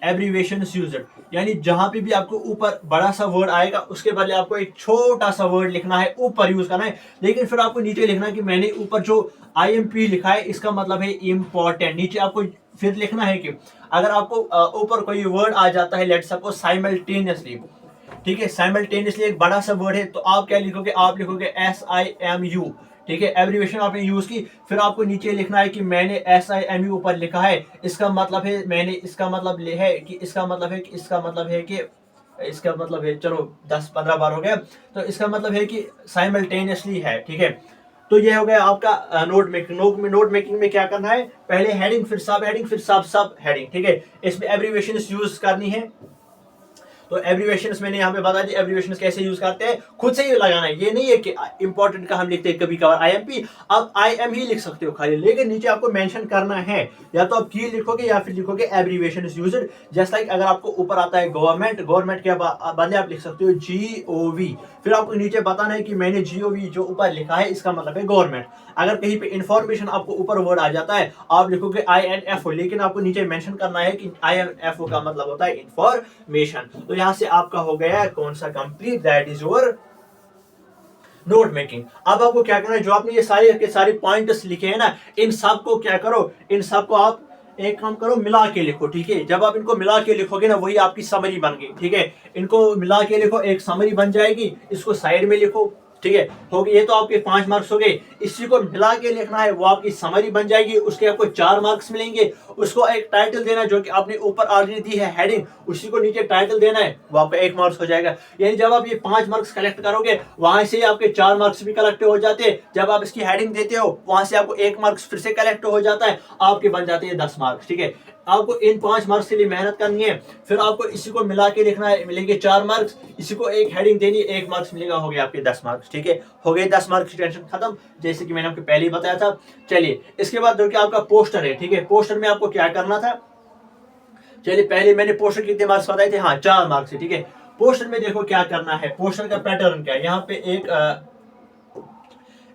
एब्रीवेशन यूजर यानी जहां पे भी आपको ऊपर बड़ा सा वर्ड आएगा उसके बदले आपको एक छोटा सा वर्ड लिखना है, ऊपर यूज करना है। लेकिन फिर आपको नीचे लिखना है कि मैंने ऊपर जो IMP लिखा है इसका मतलब है इंपॉर्टेंट। नीचे आपको फिर लिखना है कि अगर आपको ऊपर कोई वर्ड आ जाता है, लेट्स सपोज साइमल्टेनियसली, ठीक है, साइमल्टेनियसली एक बड़ा सा वर्ड है, तो आप क्या लिखोगे, आप लिखोगे SIMU, ठीक है। एब्रीवेशन आपने यूज की, फिर आपको नीचे लिखना है कि मैंने SIMU ऊपर लिखा है, इसका मतलब है मैंने, इसका मतलब है कि इसका मतलब है कि इसका मतलब है कि इसका मतलब है, चलो 10-15 बार हो गया, तो इसका मतलब है कि साइमल्टेनियसली है, ठीक है। तो ये हो गया आपका नोट मेकिंग। नोट मेकिंग में क्या करना है, पहले हेडिंग, फिर सब हेडिंग, फिर सब हेडिंग, ठीक है। इसमें एब्रीवेशन यूज करनी है। तो एब्रीवेशंस मैंने यहाँ पे बता दी, एब्रीवेशंस कैसे यूज करते हैं, खुद से ही लगाना है। ये नहीं है कि इंपॉर्टेंट का हम लिखते हैं कभी कभार IMP, आप IM ही लिख सकते हो खाली, लेकिन नीचे आपको मेंशन करना है, या तो आप की लिखोगे या फिर लिखोगे एब्रीवेशंस यूज्ड। जस्ट लाइक अगर आपको ऊपर आता है गवर्नमेंट के बदले आप लिख सकते हो GOV, फिर आपको नीचे बताना है कि मैंने GOV जो ऊपर लिखा है इसका मतलब है गवर्नमेंट। अगर कहीं पे इंफॉर्मेशन आपको ऊपर वर्ड आ जाता है आप लिखोगे INFO, लेकिन आपको नीचे मेंशन करना है कि INFO का मतलब होता है इंफॉर्मेशन। तो यहाँ से आपका हो गया कौन सा complete, that is your note making. अब आपको क्या करना है, जो आपने ये सारे के सारे पॉइंट्स लिखे हैं ना, इन सब को क्या करो, इन सब को आप एक काम करो, मिला के लिखो, ठीक है। जब आप इनको मिला के लिखोगे ना, वही आपकी समरी बन गई, ठीक है। इनको मिला के लिखो, एक समरी बन जाएगी, इसको साइड में लिखो, ठीक है। हो गए, ये तो आपके 5 मार्क्स हो गए। इसी को मिला के लिखना है, वो आपकी समरी बन जाएगी, उसके आपको 4 मार्क्स मिलेंगे। उसको एक टाइटल देना जो कि आपने ऊपर ऑलरेडी दी है हेडिंग, उसी को नीचे टाइटल देना है, वो आपका 1 मार्क्स हो जाएगा। यानी जब आप ये 5 मार्क्स कलेक्ट करोगे, वहां से आपके 4 मार्क्स भी कलेक्ट हो जाते हैं। जब आप इसकी हेडिंग देते हो, वहां से आपको 1 मार्क्स फिर से कलेक्ट हो जाता है, आपके बन जाते हैं 10 मार्क्स, ठीक है। आपको इन 5 मार्क्स के लिए मेहनत करनी है, फिर आपको इसी को मिला के लिखना है, मिलेंगे 4 मार्क्स, इसी को एक हेडिंग देनी है, 1 मार्क्स मिलेगा, हो गया आपके 10 मार्क्स, ठीक है। हो गए 10 मार्क्स की टेंशन खत्म, जैसे कि मैंने आपको पहले ही बताया था। चलिए इसके बाद जो कि आपका पोस्टर है, ठीक है। पोस्टर में आपको क्या करना था, चलिए पहले मैंने पोस्टर कितने मार्क्स बताए थे, हाँ 4 मार्क्स है, ठीक है। पोस्टर में देखो क्या करना है, पोस्टर का पैटर्न क्या है, यहाँ पे एक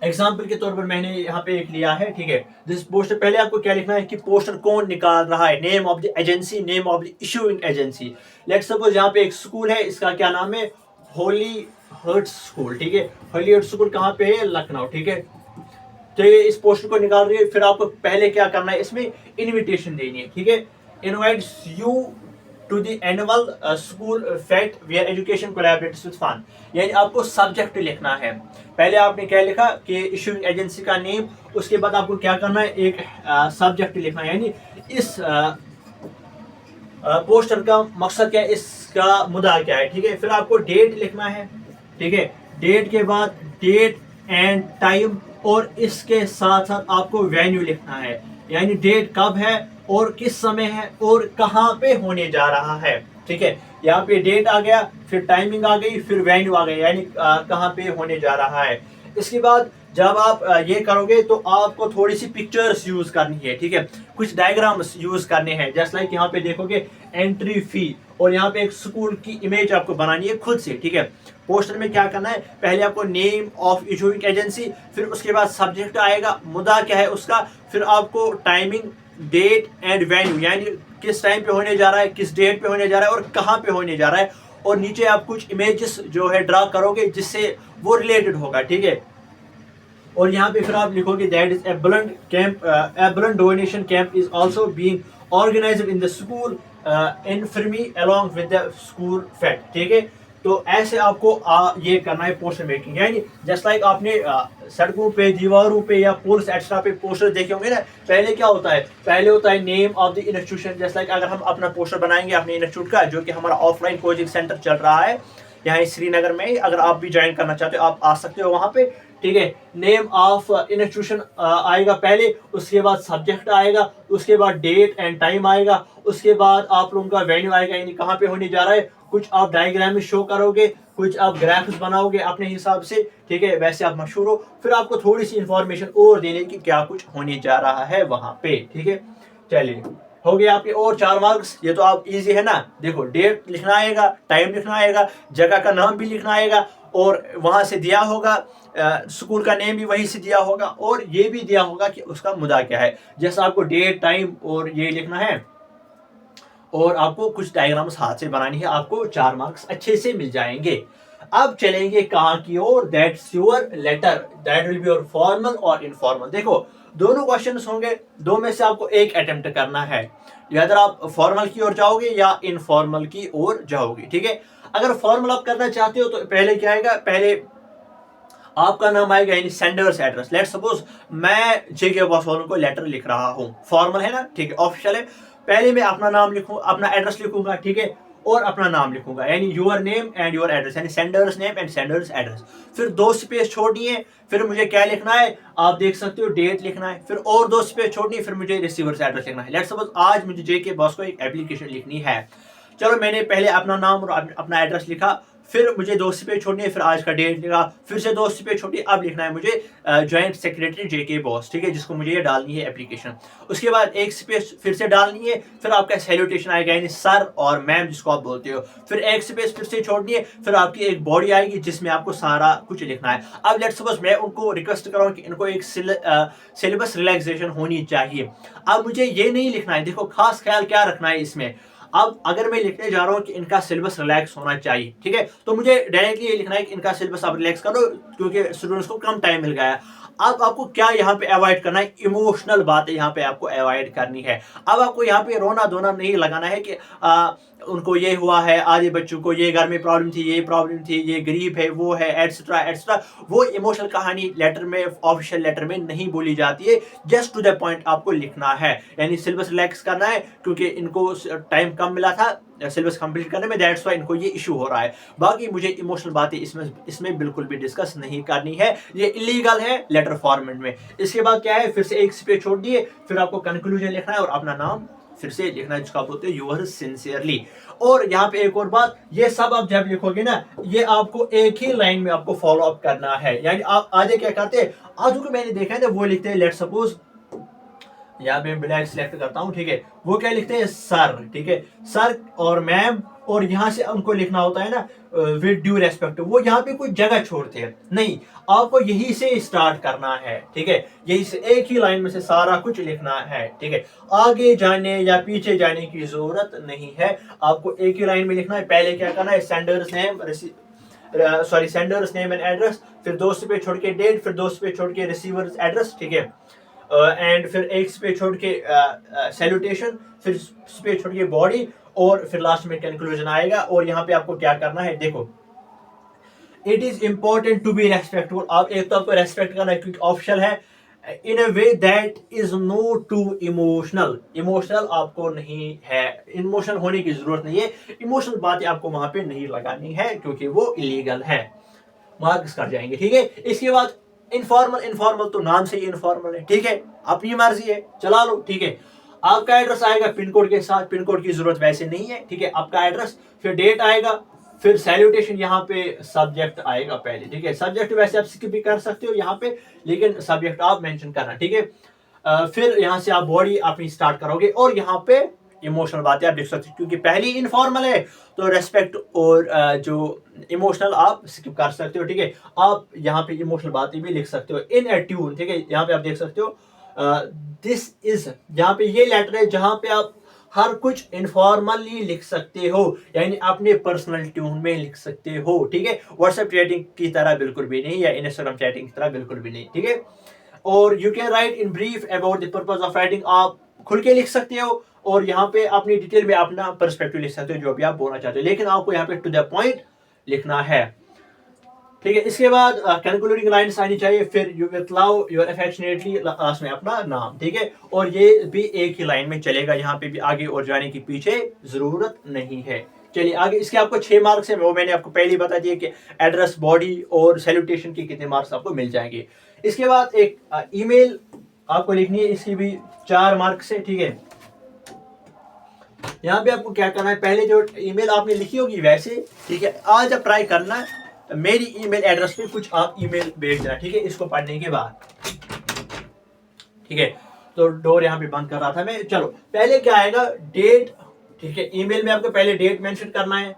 एग्जाम्पल के तौर पर मैंने यहाँ पे एक लिया है, ठीक है। जिस पोस्टर, पहले आपको क्या लिखना है कि पोस्टर कौन निकाल रहा है, name of the agency, name of the issuing agency. Let's suppose यहाँ पे एक स्कूल है, इसका क्या नाम है, होली हर्ट स्कूल, ठीक है। होली हर्ट स्कूल कहाँ पे है, लखनऊ, ठीक है। तो ये इस पोस्टर को निकाल रही है, फिर आपको पहले क्या करना है, इसमें इन्विटेशन देनी है, ठीक है। Invites you to the annual school fest where education collaborates with fun. यानी आपको सब्जेक्ट लिखना है। पहले आपने क्या लिखा कि इशूइंग एजेंसी का नेम, उसके बाद आपको क्या करना है, एक सब्जेक्ट लिखना है, यानी इस पोस्टर का मकसद क्या है, इसका मुद्दा क्या है, ठीक है। फिर आपको डेट लिखना है, ठीक है। डेट के बाद डेट एंड टाइम, और इसके साथ साथ आपको वेन्यू लिखना है, यानी डेट कब है और किस समय है और कहाँ पे होने जा रहा है, ठीक है। यहाँ पे डेट आ गया, फिर टाइमिंग आ गई, फिर वेन्यू आ गया, यानी कहाँ पे होने जा रहा है। इसके बाद जब आप ये करोगे तो आपको थोड़ी सी पिक्चर्स यूज करनी है, ठीक है, कुछ डायग्राम्स यूज करने हैं। जस्ट लाइक यहाँ पे देखोगे एंट्री फी, और यहाँ पे एक स्कूल की इमेज आपको बनानी है खुद से, ठीक है। पोस्टर में क्या करना है, पहले आपको नेम ऑफ इशूइंग एजेंसी, फिर उसके बाद सब्जेक्ट आएगा, मुद्दा क्या है उसका, फिर आपको टाइमिंग, डेट एंड वेन्यू, यानी किस टाइम पे होने जा रहा है, किस डेट पे होने जा रहा है और कहाँ पे होने जा रहा है, और नीचे आप कुछ इमेजेस जो है ड्रा करोगे जिससे वो रिलेटेड होगा, ठीक है। और यहाँ पे फिर आप लिखोगे that is a blood camp, a blood donation camp is also being organised in the school infirmary along with the school fete, ठीक है। तो ऐसे आपको ये करना है पोस्टर मेकिंग, यानी जस्ट लाइक आपने सड़कों पे, दीवारों पे या पोल्स एक्स्ट्रा पे पोस्टर देखे होंगे ना। पहले क्या होता है, पहले होता है name of the institution. Just like अगर हम अपना पोस्टर बनाएंगे अपने इंस्टीट्यूट का, जो कि हमारा ऑफलाइन कोचिंग सेंटर चल रहा है यहाँ श्रीनगर में, अगर आप भी ज्वाइन करना चाहते हो आप आ सकते हो वहाँ पे, ठीक है। नेम ऑफ इंस्टीट्यूशन आएगा पहले, उसके बाद सब्जेक्ट आएगा, उसके बाद डेट एंड टाइम आएगा, उसके बाद आप लोगों का वेन्यू आएगा, यानी कहाँ पे होने जा रहा है। कुछ आप डायग्राम में शो करोगे, कुछ आप ग्राफ्स बनाओगे अपने हिसाब से, ठीक है, वैसे आप मशहूर हो। फिर आपको थोड़ी सी इंफॉर्मेशन और देने की क्या कुछ होने जा रहा है वहाँ पे, ठीक है। चलिए, हो गया आपके और 4 मार्क्स। ये तो आप इजी है ना। देखो, डेट लिखना आएगा, टाइम लिखना आएगा, जगह का नाम भी लिखना आएगा, और वहां से दिया होगा स्कूल का नेम भी वहीं से दिया होगा, और ये भी दिया होगा कि उसका मुद्दा क्या है। जैसा आपको डेट, टाइम और ये लिखना है, और आपको कुछ डायग्राम्स हाथ से बनानी है, आपको 4 मार्क्स अच्छे से मिल जाएंगे। अब चलेंगे कहाँ की ओर, that's your letter, that will be your formal और इनफॉर्मल। देखो, दोनों क्वेश्चंस होंगे, दो में से आपको एक अटेम्प्ट करना है, या अगर आप फॉर्मल की ओर जाओगे या इनफॉर्मल की ओर जाओगे, ठीक है। अगर फॉर्मल आप करना चाहते हो तो पहले क्या आएगा, पहले आपका नाम आएगा, यानी सेंडर्स एड्रेस। लेट्स सपोज मैं जेके बॉस वालों को लेटर लिख रहा हूँ, फॉर्मल है ना, ठीक है, ऑफिशियल है। पहले मैं अपना नाम लिखूँ, अपना एड्रेस लिखूंगा, ठीक है, और अपना नाम लिखूंगा, यानी your name and your address, यानी sender's name and sender's address. फिर 2 स्पेस छोड़नी है, फिर मुझे क्या लिखना है, आप देख सकते हो, डेट लिखना है। फिर और 2 स्पेस छोड़नी है, फिर मुझे रिसीवर्स एड्रेस लिखना है। लेट्स सपोज आज मुझे जेके बॉस को एक एप्लीकेशन लिखनी है। चलो, मैंने पहले अपना नाम और अपना एड्रेस लिखा, फिर मुझे 2 स्पेस छोड़नी है, फिर आज का डेट लिखा, फिर से 2 स्पेस छोड़ी, अब लिखना है मुझे ज्वाइंट सेक्रेटरी जेके बॉस, ठीक है, जिसको मुझे ये डालनी है एप्लीकेशन। उसके बाद 1 स्पेस फिर से डालनी है, फिर आपका सैल्यूटेशन आएगा, यानी सर और मैम जिसको आप बोलते हो। फिर 1 स्पेस फिर से छोड़नी है, फिर आपकी एक बॉडी आएगी जिसमें आपको सारा कुछ लिखना है। अब लेट्स सपोज मैं उनको रिक्वेस्ट कर रहा हूँ कि इनको एक सिलेबस रिलैक्सेशन होनी चाहिए। अब मुझे ये नहीं लिखना है, देखो खास ख्याल क्या रखना है इसमें। अब अगर मैं लिखने जा रहा हूँ कि इनका सिलेबस रिलैक्स होना चाहिए, ठीक है, तो मुझे डायरेक्टली ये लिखना है कि इनका सिलेबस आप रिलैक्स करो, क्योंकि स्टूडेंट्स को कम टाइम मिल गया है। अब आपको क्या यहाँ पे अवॉइड करना है, इमोशनल बातें यहाँ पे आपको अवॉइड करनी है। अब आपको यहाँ पे रोना धोना नहीं लगाना है कि उनको ये हुआ है, आधे बच्चों को ये घर में प्रॉब्लम थी, ये प्रॉब्लम थी, ये गरीब है, वो है, एटसेट्रा एटसेट्रा। वो इमोशनल कहानी लेटर में, ऑफिशियल लेटर में नहीं बोली जाती है। जस्ट टू द पॉइंट आपको लिखना है, यानी सिलेबस रिलैक्स करना है क्योंकि इनको टाइम कम मिला था सिलेबस कंप्लीट करने में, दैट्स व्हाई इनको ये इशू हो रहा है। बाकी मुझे इमोशनल बातें इसमें बिल्कुल भी डिस्कस नहीं करनी है, ये इलीगल है लेटर फॉर्मेट में। इसके बाद क्या है, फिर से 1 स्पेस छोड़ दिए, फिर आपको कंक्लूजन लिखना है और अपना नाम फिर से लिखना है, जिसको आप बोलते हैं योर सिंसियरली। और यहाँ पे एक और बात, ये सब आप जब लिखोगे ना, ये आपको एक ही लाइन में आपको फॉलो अप करना है। यानी आप आगे क्या करते हैं, आज को मैंने देखा है ना, वो लिखते हैं, लेट सपोज यहाँ पे ब्लैक सिलेक्ट करता हूँ, ठीक है, वो क्या लिखते हैं, सर, ठीक है, सर और मैम, और यहाँ से उनको लिखना होता है ना विद ड्यू रेस्पेक्ट, वो यहाँ पे कोई जगह छोड़ते हैं नहीं, आपको यही से स्टार्ट करना है, ठीक है, यही से एक ही लाइन में से सारा कुछ लिखना है, ठीक है। आगे जाने या पीछे जाने की जरूरत नहीं है, आपको एक ही लाइन में लिखना है। पहले क्या करना है, सेंडर्स नेम एंड एड्रेस, फिर 2 स्पेस छोड़ के डेट, फिर 2 स्पेस छोड़ के रिसीवर्स एड्रेस, ठीक है, एंड फिर 1 स्पेस छोड़ के सैल्यूटेशन, फिर स्पेस छोड़ के बॉडी, और फिर लास्ट में कंक्लूजन आएगा। और यहाँ पे आपको क्या करना है, देखो, it is important to be respectful. आप एक तो आपको रेस्पेक्ट करना है क्योंकि ऑप्शनल है, in a way that is no too emotional, emotional आपको नहीं है, इमोशनल होने की जरूरत नहीं है, इमोशनल बातें आपको वहां पे नहीं लगानी है क्योंकि वो इलीगल है, मार्क्स कर जाएंगे, ठीक है। इसके बाद इनफॉर्मल, इनफॉर्मल तो नाम से ही इनफॉर्मल है, ठीक है, अपनी मर्जी है, चला लो, ठीक है। आपका एड्रेस आएगा पिन कोड के साथ, पिन कोड की जरूरत वैसे नहीं है, ठीक है, आपका एड्रेस, फिर डेट आएगा, फिर सैल्यूटेशन यहाँ पे सब्जेक्ट आएगा पहले, ठीक है। सब्जेक्ट वैसे आप स्किप भी कर सकते हो यहाँ पे, लेकिन सब्जेक्ट आप मेंशन करना, ठीक है। फिर यहाँ से आप बॉडी अपनी स्टार्ट करोगे और यहाँ पे इमोशनल बातें आप लिख सकते हो, क्योंकि पहली इनफॉर्मल है तो रेस्पेक्ट और जो इमोशनल आप स्किप कर सकते हो, ठीक है। आप यहाँ पे इमोशनल बातें भी लिख सकते हो इन ए ट्यून, ठीक है। यहाँ पे आप देख सकते हो दिस इज, यहाँ पे ये लेटर है जहाँ पे आप हर कुछ इनफॉर्मली लिख सकते हो, यानी अपने पर्सनल ट्यून में लिख सकते हो, ठीक है। व्हाट्सएप चैटिंग की तरह बिल्कुल भी नहीं, या इंस्टाग्राम चैटिंग की तरह बिल्कुल भी नहीं, ठीक है। और you can write in brief about the purpose of writing, आप खुल के लिख सकते हो और यहाँ पे अपनी डिटेल में अपना पर्सपेक्टिव लिख सकते हो, जो भी आप बोलना चाहते हो, लेकिन आपको यहाँ पे टू द पॉइंट लिखना है, ठीक है। इसके बाद कंक्लूडिंग लाइन्स आनी चाहिए, फिर you with love your affectionately, last में अपना नाम, ठीक है। और ये भी एक ही लाइन में चलेगा, यहाँ पे भी आगे और जाने की पीछे जरूरत नहीं है। चलिए आगे, इसके आपको 6 मार्क्स है, वो मैंने आपको पहले ही बता दिया कि एड्रेस, बॉडी और सैल्यूटेशन के कितने मार्क्स आपको मिल जाएंगे। इसके बाद एक ईमेल आपको लिखनी है, इसकी भी 4 मार्क्स है, ठीक है। यहाँ पे आपको क्या करना है, पहले जो ईमेल आपने लिखी होगी वैसे, ठीक है, आज आप ट्राई करना मेरी ईमेल एड्रेस पे कुछ आप ईमेल भेज देना, ठीक है, इसको पढ़ने के बाद, ठीक है। तो डोर यहाँ पे बंद कर रहा था मैं। चलो पहले क्या आएगा, डेट, ठीक है। ईमेल में आपको पहले डेट मेंशन करना है,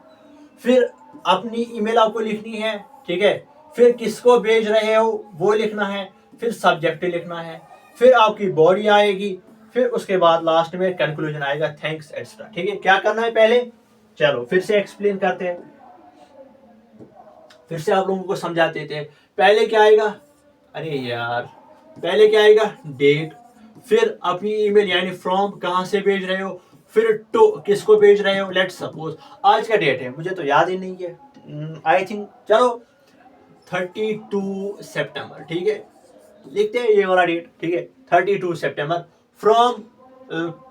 फिर अपनी ईमेल आपको लिखनी है, ठीक है। फिर किसको भेज रहे हो वो लिखना है, फिर सब्जेक्ट लिखना है, फिर आपकी बॉडी आएगी, फिर उसके बाद लास्ट में कंक्लूजन आएगा, थैंक्स एक्स्ट्रा, ठीक है। क्या करना है पहले, चलो फिर से एक्सप्लेन करते हैं, फिर से आप लोगों को समझाते थे। पहले क्या आएगा, अरे यार, पहले क्या आएगा, डेट, फिर अपनी ईमेल यानी फ्रॉम कहां से भेज रहे हो, फिर टू किसको भेज रहे हो। लेट्स सपोज आज का डेट है, मुझे तो याद ही नहीं है, आई थिंक चलो 32 सितंबर, ठीक है, लिखते हैं ये वाला डेट, ठीक है, 32 सितंबर। फ्रॉम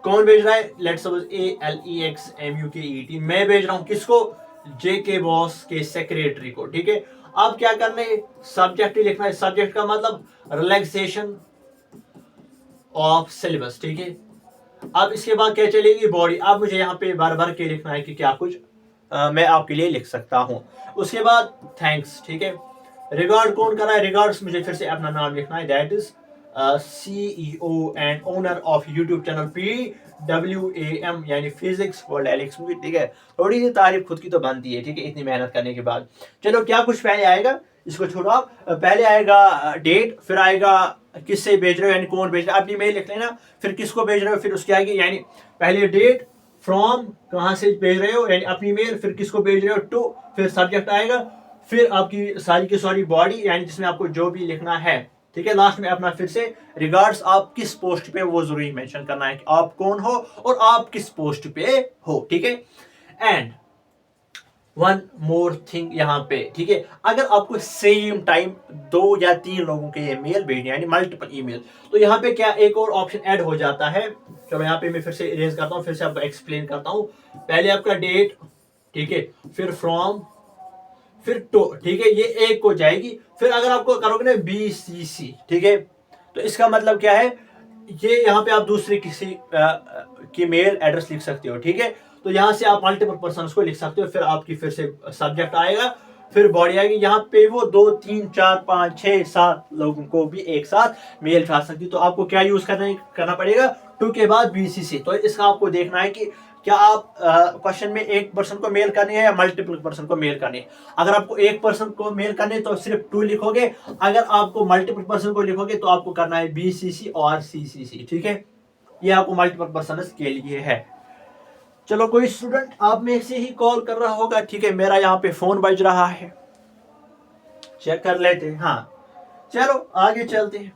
कौन भेज रहा है, लेट्स सपोज ALEXMUKET, मैं भेज रहा हूं किसको, JK बॉस के सेक्रेटरी को, ठीक है। अब क्या करना है, सब्जेक्ट लिखना है, सब्जेक्ट का मतलब रिलैक्सेशन ऑफ सिलेबस, ठीक है। अब इसके बाद क्या चलेगी, बॉडी। अब मुझे यहाँ पे बार बार के लिखना है कि क्या कुछ मैं आपके लिए लिख सकता हूँ। उसके बाद थैंक्स, ठीक है। रिगार्ड कौन कर रहा है, रिगार्ड्स मुझे फिर से अपना नाम लिखना है, that is CEO and owner of YouTube channel PWAM यानी फिजिक्स वर्ल्ड एलेक्स, ठीक है। थोड़ी सी तारीफ खुद की तो बनती है, ठीक है, इतनी मेहनत करने के बाद। चलो क्या कुछ पहले आएगा, इसको छोड़ो आप, पहले आएगा डेट, फिर आएगा किससे भेज रहे हो यानी कौन भेज रहे हो, अपनी मेल लिख लेना, फिर किसको भेज रहे हो, फिर उसके आगे यानी पहले डेट, फ्रॉम कहां से भेज रहे हो यानी अपनी मेल, फिर किसको भेज रहे हो, टू, फिर सब्जेक्ट आएगा, फिर आपकी सारी की सारी बॉडी यानी जिसमें आपको जो भी लिखना है, ठीक है। लास्ट में अपना फिर से रिगार्ड्स, आप किस पोस्ट पे वो जरूरी मेंशन करना है कि आप कौन हो और आप किस पोस्ट पे हो, ठीक है। एंड वन मोर थिंग यहाँ पे, ठीक है, अगर आपको सेम टाइम 2 या 3 लोगों के मेल भेजने यानी मल्टीपल ईमेल, तो यहाँ पे क्या एक और ऑप्शन ऐड हो जाता है। चलो यहाँ पे मैं फिर से इरेज करता हूँ, फिर से आपको एक्सप्लेन करता हूँ। पहले आपका डेट, ठीक है, फिर फ्रॉम, फिर टू, ठीक है, ये एक हो जाएगी। फिर अगर आपको करोगे ना BCC, ठीक है, तो इसका मतलब क्या है, ये यहाँ पे आप दूसरे किसी की मेल एड्रेस लिख सकते हो, ठीक है। तो यहाँ से आप मल्टीपल पर्सन को लिख सकते हो, फिर आपकी फिर से सब्जेक्ट आएगा, फिर बॉडी आएगी, यहाँ पे वो 2 3 4 5 6 7 लोगों को भी एक साथ मेल जा सकती है। तो आपको क्या यूज करना पड़ेगा, टू के बाद BCC। तो इसका आपको देखना है कि क्या आप क्वेश्चन में एक पर्सन को मेल करनी है या मल्टीपल पर्सन को मेल करनी है। अगर आपको एक पर्सन को मेल करनी है तो सिर्फ 2 लिखोगे, अगर आपको मल्टीपल पर्सन को लिखोगे तो आपको करना है BCC और CCC, ठीक है। ये आपको मल्टीपल पर्सन के लिए है। चलो कोई स्टूडेंट आप में से ही कॉल कर रहा होगा, ठीक है, मेरा यहाँ पे फोन बज रहा है, चेक कर लेते हैं। हाँ चलो आगे चलते हैं।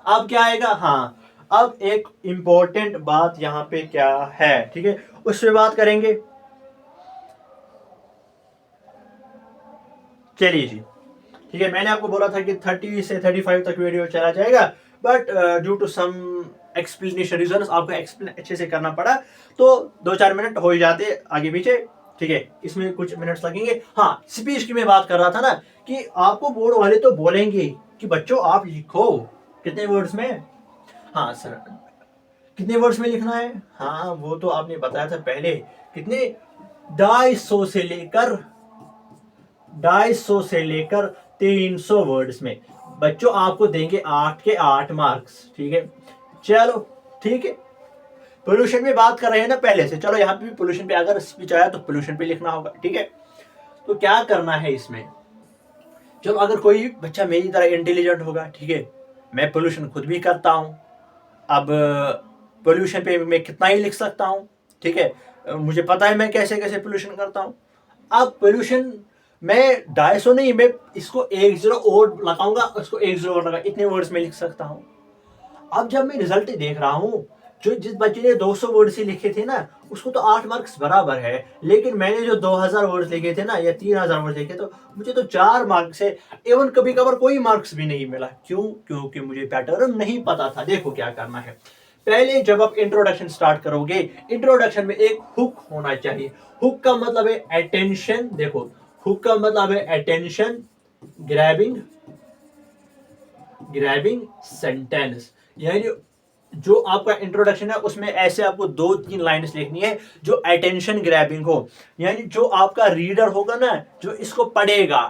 अब क्या आएगा, हाँ अब एक इंपॉर्टेंट बात यहाँ पे क्या है, ठीक है, उससे बात करेंगे। चलिए जी, ठीक है, मैंने आपको बोला था कि 30 से 35 तक वीडियो चला जाएगा, but due to some explanation reason आपको एक्सप्लेन अच्छे से करना पड़ा, तो 2-4 मिनट हो ही जाते आगे पीछे, ठीक है, इसमें कुछ मिनट्स लगेंगे। हाँ स्पीच की मैं बात कर रहा था ना कि आपको बोर्ड वाले तो बोलेंगे कि बच्चों आप लिखो कितने वर्ड्स में, हाँ सर कितने वर्ड्स में लिखना है, हाँ वो तो आपने बताया था पहले, कितने 250 से लेकर 250 से लेकर 300 वर्ड्स में। बच्चों आपको देंगे 8 के 8 मार्क्स, ठीक है। चलो ठीक है, पोल्यूशन में बात कर रहे हैं ना पहले से, चलो यहाँ पे भी पोल्यूशन पे अगर स्पीच आया तो पोल्यूशन पे लिखना होगा, ठीक है। तो क्या करना है इसमें, चलो अगर कोई बच्चा मेरी तरह इंटेलिजेंट होगा, ठीक है, मैं पोल्यूशन खुद भी करता हूँ। अब पोल्यूशन पे मैं कितना ही लिख सकता हूँ, ठीक है, मुझे पता है मैं कैसे कैसे पोल्यूशन करता हूँ। अब पोल्यूशन मैं 250 नहीं, मैं इसको 10 और लगाऊंगा, उसको 10 और लगा, इतने वर्ड्स में लिख सकता हूँ। अब जब मैं रिजल्ट देख रहा हूँ, जो जिस बच्चे ने 200 वर्ड से लिखे थे ना, उसको तो 8 मार्क्स बराबर है, लेकिन मैंने जो 2000 वर्ड लिखे थे ना, या 3000 वर्ड लिखे, तो मुझे तो 4 मार्क्स है। इवन कभी कभार कोई मार्क्स भी नहीं मिला। क्यों? क्योंकि मुझे पैटर्न नहीं पता था। देखो क्या करना है, पहले जब आप इंट्रोडक्शन स्टार्ट करोगे, इंट्रोडक्शन में एक हुक होना चाहिए। हुक का मतलब है अटेंशन। देखो, हुक का मतलब है अटेंशन, ग्रैबिंग, ग्रैबिंग सेंटेंस। यानी जो आपका इंट्रोडक्शन है उसमें ऐसे आपको 2-3 लाइन्स लिखनी है जो अटेंशन ग्रैबिंग हो। यानी जो आपका रीडर होगा ना, जो इसको पढ़ेगा,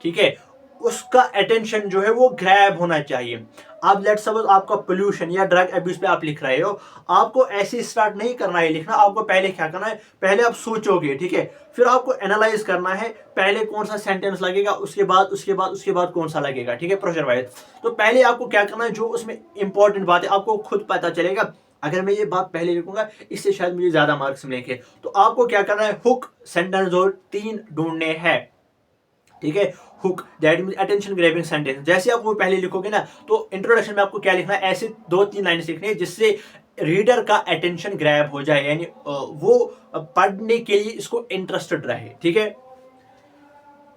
ठीक है, उसका अटेंशन जो है वो ग्रैब होना चाहिए। आप लेट सपोज आपका पोल्यूशन या ड्रग अब्यूज पे आप लिख रहे हो, आपको ऐसे स्टार्ट नहीं करना है लिखना। आपको पहले क्या करना है, पहले आप सोचोगे, ठीक है, फिर आपको एनालाइज करना है, पहले कौन सा सेंटेंस लगेगा, उसके बाद उसके बाद कौन सा लगेगा, ठीक है, प्रोसीजर वाइज। तो पहले आपको क्या करना है, जो उसमें इंपॉर्टेंट बात है आपको खुद पता चलेगा। अगर मैं ये बात पहले लिखूंगा, इससे शायद मुझे ज्यादा मार्क्स मिलेंगे। तो आपको क्या करना है, हुक सेंटेंस और 3 ढूंढने हैं, ठीक है। Hook that means attention grabbing sentence. जैसे आप वो पहले लिखोगे ना, तो इंट्रोडक्शन में आपको क्या लिखना है, ऐसे 2-3 लाइन लिखनी है जिससे रीडर का अटेंशन ग्रैब हो जाए, यानी वो पढ़ने के लिए इसको इंटरेस्टेड रहे, ठीक है।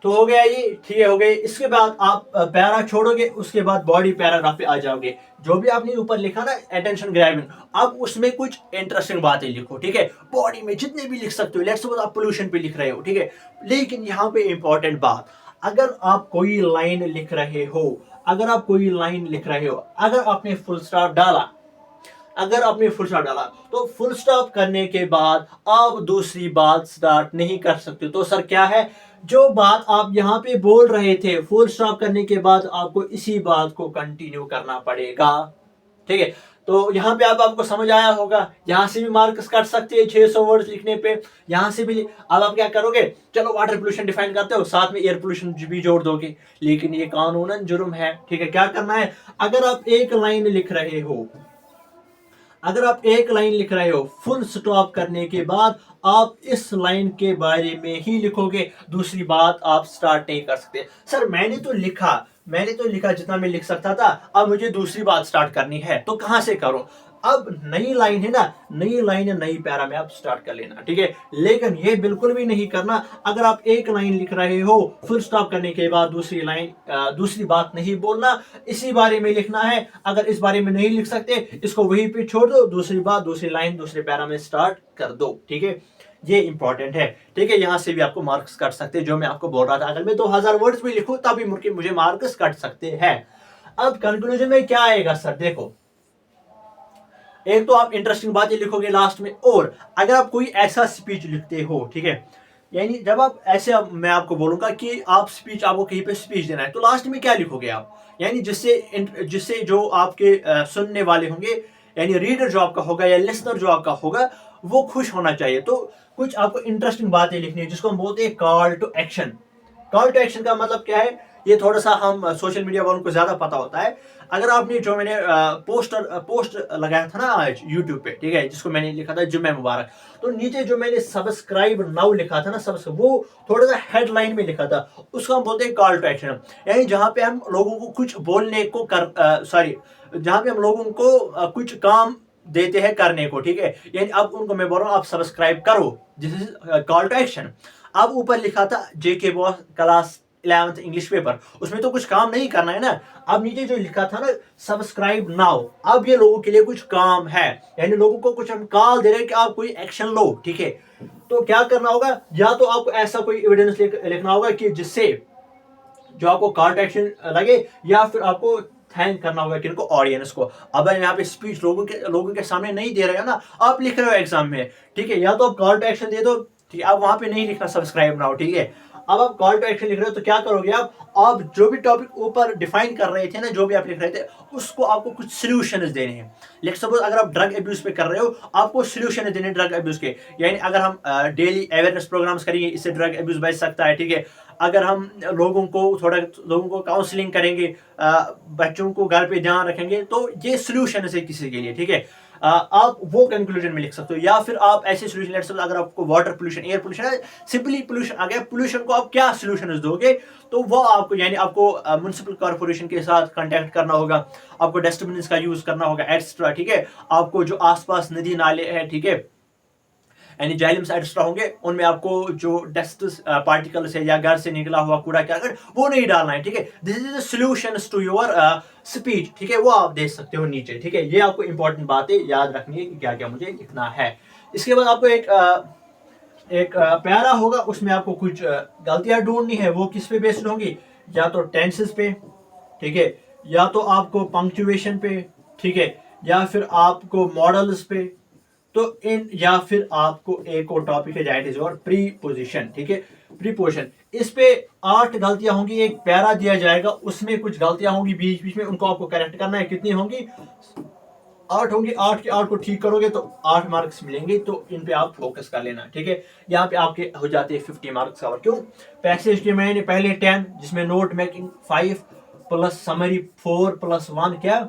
तो हो गया ये, ठीक है, हो गए। इसके बाद आप पैरा छोड़ोगे, उसके बाद बॉडी पैराग्राफ पे आ जाओगे। जो भी आपने ऊपर लिखा ना अटेंशन ग्रैबिंग, आप उसमें कुछ इंटरेस्टिंग बातें लिखो, ठीक है। बॉडी में जितने भी लिख सकते हो, लेट्स सपोज आप पोल्यूशन पे लिख रहे हो, ठीक है, लेकिन यहाँ पे इंपॉर्टेंट बात, अगर आप कोई लाइन लिख रहे हो, अगर आप कोई लाइन लिख रहे हो, अगर आपने फुल स्टॉप डाला, अगर आपने फुल स्टॉप डाला, तो फुल स्टॉप करने के बाद आप दूसरी बात स्टार्ट नहीं कर सकते। तो सर क्या है, जो बात आप यहाँ पे बोल रहे थे, फुल स्टॉप करने के बाद आपको इसी बात को कंटिन्यू करना पड़ेगा, ठीक है। तो यहाँ पे अब आपको समझ आया होगा, यहाँ से भी मार्क्स काट सकते हैं 600 वर्ड्स लिखने पे, यहाँ से भी। अब आप क्या करोगे, चलो वाटर पोल्यूशन डिफाइन करते हो, साथ में एयर पोल्यूशन भी जोड़ दोगे, लेकिन ये कानूनन जुर्म है, ठीक है। क्या करना है, अगर आप एक लाइन लिख रहे हो, अगर आप एक लाइन लिख रहे हो, फुल स्टॉप करने के बाद आप इस लाइन के बारे में ही लिखोगे, दूसरी बात आप स्टार्ट नहीं कर सकते। सर मैंने तो लिखा जितना मैं लिख सकता था, अब मुझे दूसरी बात स्टार्ट करनी है, तो कहां से करूं। अब नई लाइन है ना, नई लाइन नई पैरा में आप स्टार्ट कर लेना, ठीक है। लेकिन ये बिल्कुल भी नहीं करना, अगर आप एक लाइन लिख रहे हो, फुल स्टॉप करने के बाद दूसरी लाइन, दूसरी बात नहीं बोलना, इसी बारे में लिखना है। अगर इस बारे में नहीं लिख सकते, इसको वहीं पे छोड़ दो, दूसरी बात, दूसरी लाइन दूसरे पैरा में स्टार्ट कर दो, ठीक है। ये इंपॉर्टेंट है, ठीक है। यहां से भी आपको मार्क्स कट सकते हैं, जो मैं आपको बोल रहा था, अगर मैं 2000 वर्ड्स भी लिखूं तभी मुझे मार्क्स कट सकते हैं। अब कंक्लूजन में क्या आएगा सर, देखो, एक तो आप इंटरेस्टिंग बातें लिखोगे लास्ट में, और अगर आप कोई ऐसा स्पीच लिखते हो, ठीक है, यानी जब आप ऐसे, मैं आपको बोलूंगा कि आप स्पीच, आपको कहीं पे स्पीच देना है, तो लास्ट में क्या लिखोगे आप, यानी जिससे जो आपके सुनने वाले होंगे, यानी रीडर जो आपका होगा या लिसनर जो आपका होगा, वो खुश होना चाहिए। तो कुछ आपको इंटरेस्टिंग बातें लिखनी है, जिसको हम बोलते हैं call to action. Call to action का मतलब क्या है, ये थोड़ा सा हम सोशल मीडिया वालों को ज्यादा पता होता है। अगर आपने जो मैंने पोस्ट लगाया था ना आज यूट्यूब पे, ठीक है, जिसको मैंने लिखा था जुम्मे मुबारक, तो नीचे जो मैंने सब्सक्राइब नाउ लिखा था ना, वो थोड़ा सा हेडलाइन में लिखा था, उसको हम बोलते हैं कॉल टू एक्शन। यानी जहां पे हम लोगों को कुछ बोलने को जहां पे हम लोगों को कुछ काम देते हैं करने को, ठीक है। यानी अब उनको मैं बोल रहा हूँ आप सब्सक्राइब करो, this is call to action. अब ऊपर लिखा था JK BOSE class 11th English paper, उसमें तो कुछ काम नहीं करना है ना। अब नीचे जो लिखा था ना सब्सक्राइब नाउ, अब ये लोगों के लिए कुछ काम है, यानी लोगों को कुछ हम कॉल दे रहे हैं कि आप कोई एक्शन लो, ठीक है। तो क्या करना होगा, या तो आपको ऐसा कोई एविडेंस लिखना होगा कि जिससे जो आपको कॉल टू एक्शन लगे, या फिर आपको थैंक करना होगा किनको, ऑडियंस को। अब यहाँ पे स्पीच लोगों के सामने नहीं दे रहे हो ना, आप लिख रहे हो एग्जाम में, ठीक है, या तो आप कॉल टू एक्शन दे दो, ठीक है, आप वहां पे नहीं लिखना सब्सक्राइब नाउ, ठीक है। अब आप कॉल टू एक्शन लिख रहे हो तो क्या करोगे आप जो भी टॉपिक ऊपर डिफाइन कर रहे थे ना, जो भी आप लिख रहे थे, उसको आपको कुछ सोल्यूशंस देने हैं। लेट सपोज अगर आप ड्रग अब्यूज पे कर रहे हो, आपको सोल्यूशन देने ड्रग अब्यूज के, यानी अगर हम डेली अवेयरनेस प्रोग्राम्स करेंगे, इससे ड्रग अब्यूज बच सकता है, ठीक है। अगर हम लोगों को काउंसलिंग करेंगे, बच्चों को घर पे ध्यान रखेंगे, तो ये सोल्यूशन है किसी के लिए, ठीक है। आप वो कंक्लूजन में लिख सकते हो, या फिर आप ऐसे सोल्यूशन लिख सकते हो। अगर आपको वाटर पोल्यूशन, एयर पोल्यूशन है, सिंपली पोल्यूशन आ गया, पोल्यूशन को आप क्या सोल्यूशन दोगे, तो वो आपको, यानी आपको म्युनिसिपल कॉर्पोरेशन के साथ कांटेक्ट करना होगा, आपको डस्टबिन का यूज करना होगा, एक्स्ट्रा, ठीक है। आपको जो आसपास नदी नाले है, ठीक है, यानी जाइलम्स एक्स्ट्रा होंगे, उनमें आपको जो डस्ट पार्टिकल्स है या घर से निकला हुआ कूड़ा करकट वो नहीं डालना है, ठीक है। This is the solutions to your speech, ठीक है, वो आप देख सकते हो नीचे, ठीक है। ये आपको इंपॉर्टेंट बातें याद रखनी है कि क्या क्या मुझे लिखना है। इसके बाद आपको एक प्यारा होगा, उसमें आपको कुछ गलतियां ढूंढनी है। वो किस पे बेस्ड होंगी, या तो टेंसेस पे, ठीक है, या तो आपको पंक्चुएशन पे, ठीक है, या फिर आपको मॉडल्स पे, तो इन, या फिर आपको एक और टॉपिक है दैट इज योर प्रीपोजिशन, ठीक है, प्रीपोजिशन। इस पे 8 गलतियां होंगी, एक पैरा दिया जाएगा, उसमें कुछ गलतियां होंगी बीच बीच में, उनको आपको करेक्ट करना है। कितनी होंगी, 8 होंगी। 8 के 8 को ठीक करोगे तो 8 मार्क्स मिलेंगे, तो इन पे आप फोकस कर लेना, ठीक है। यहाँ पे आपके हो जाते हैं 50 मार्क्स कवर। क्यों, पैसेज के मैंने पहले 10, जिसमें note making 5 plus summary 4 plus 1 क्या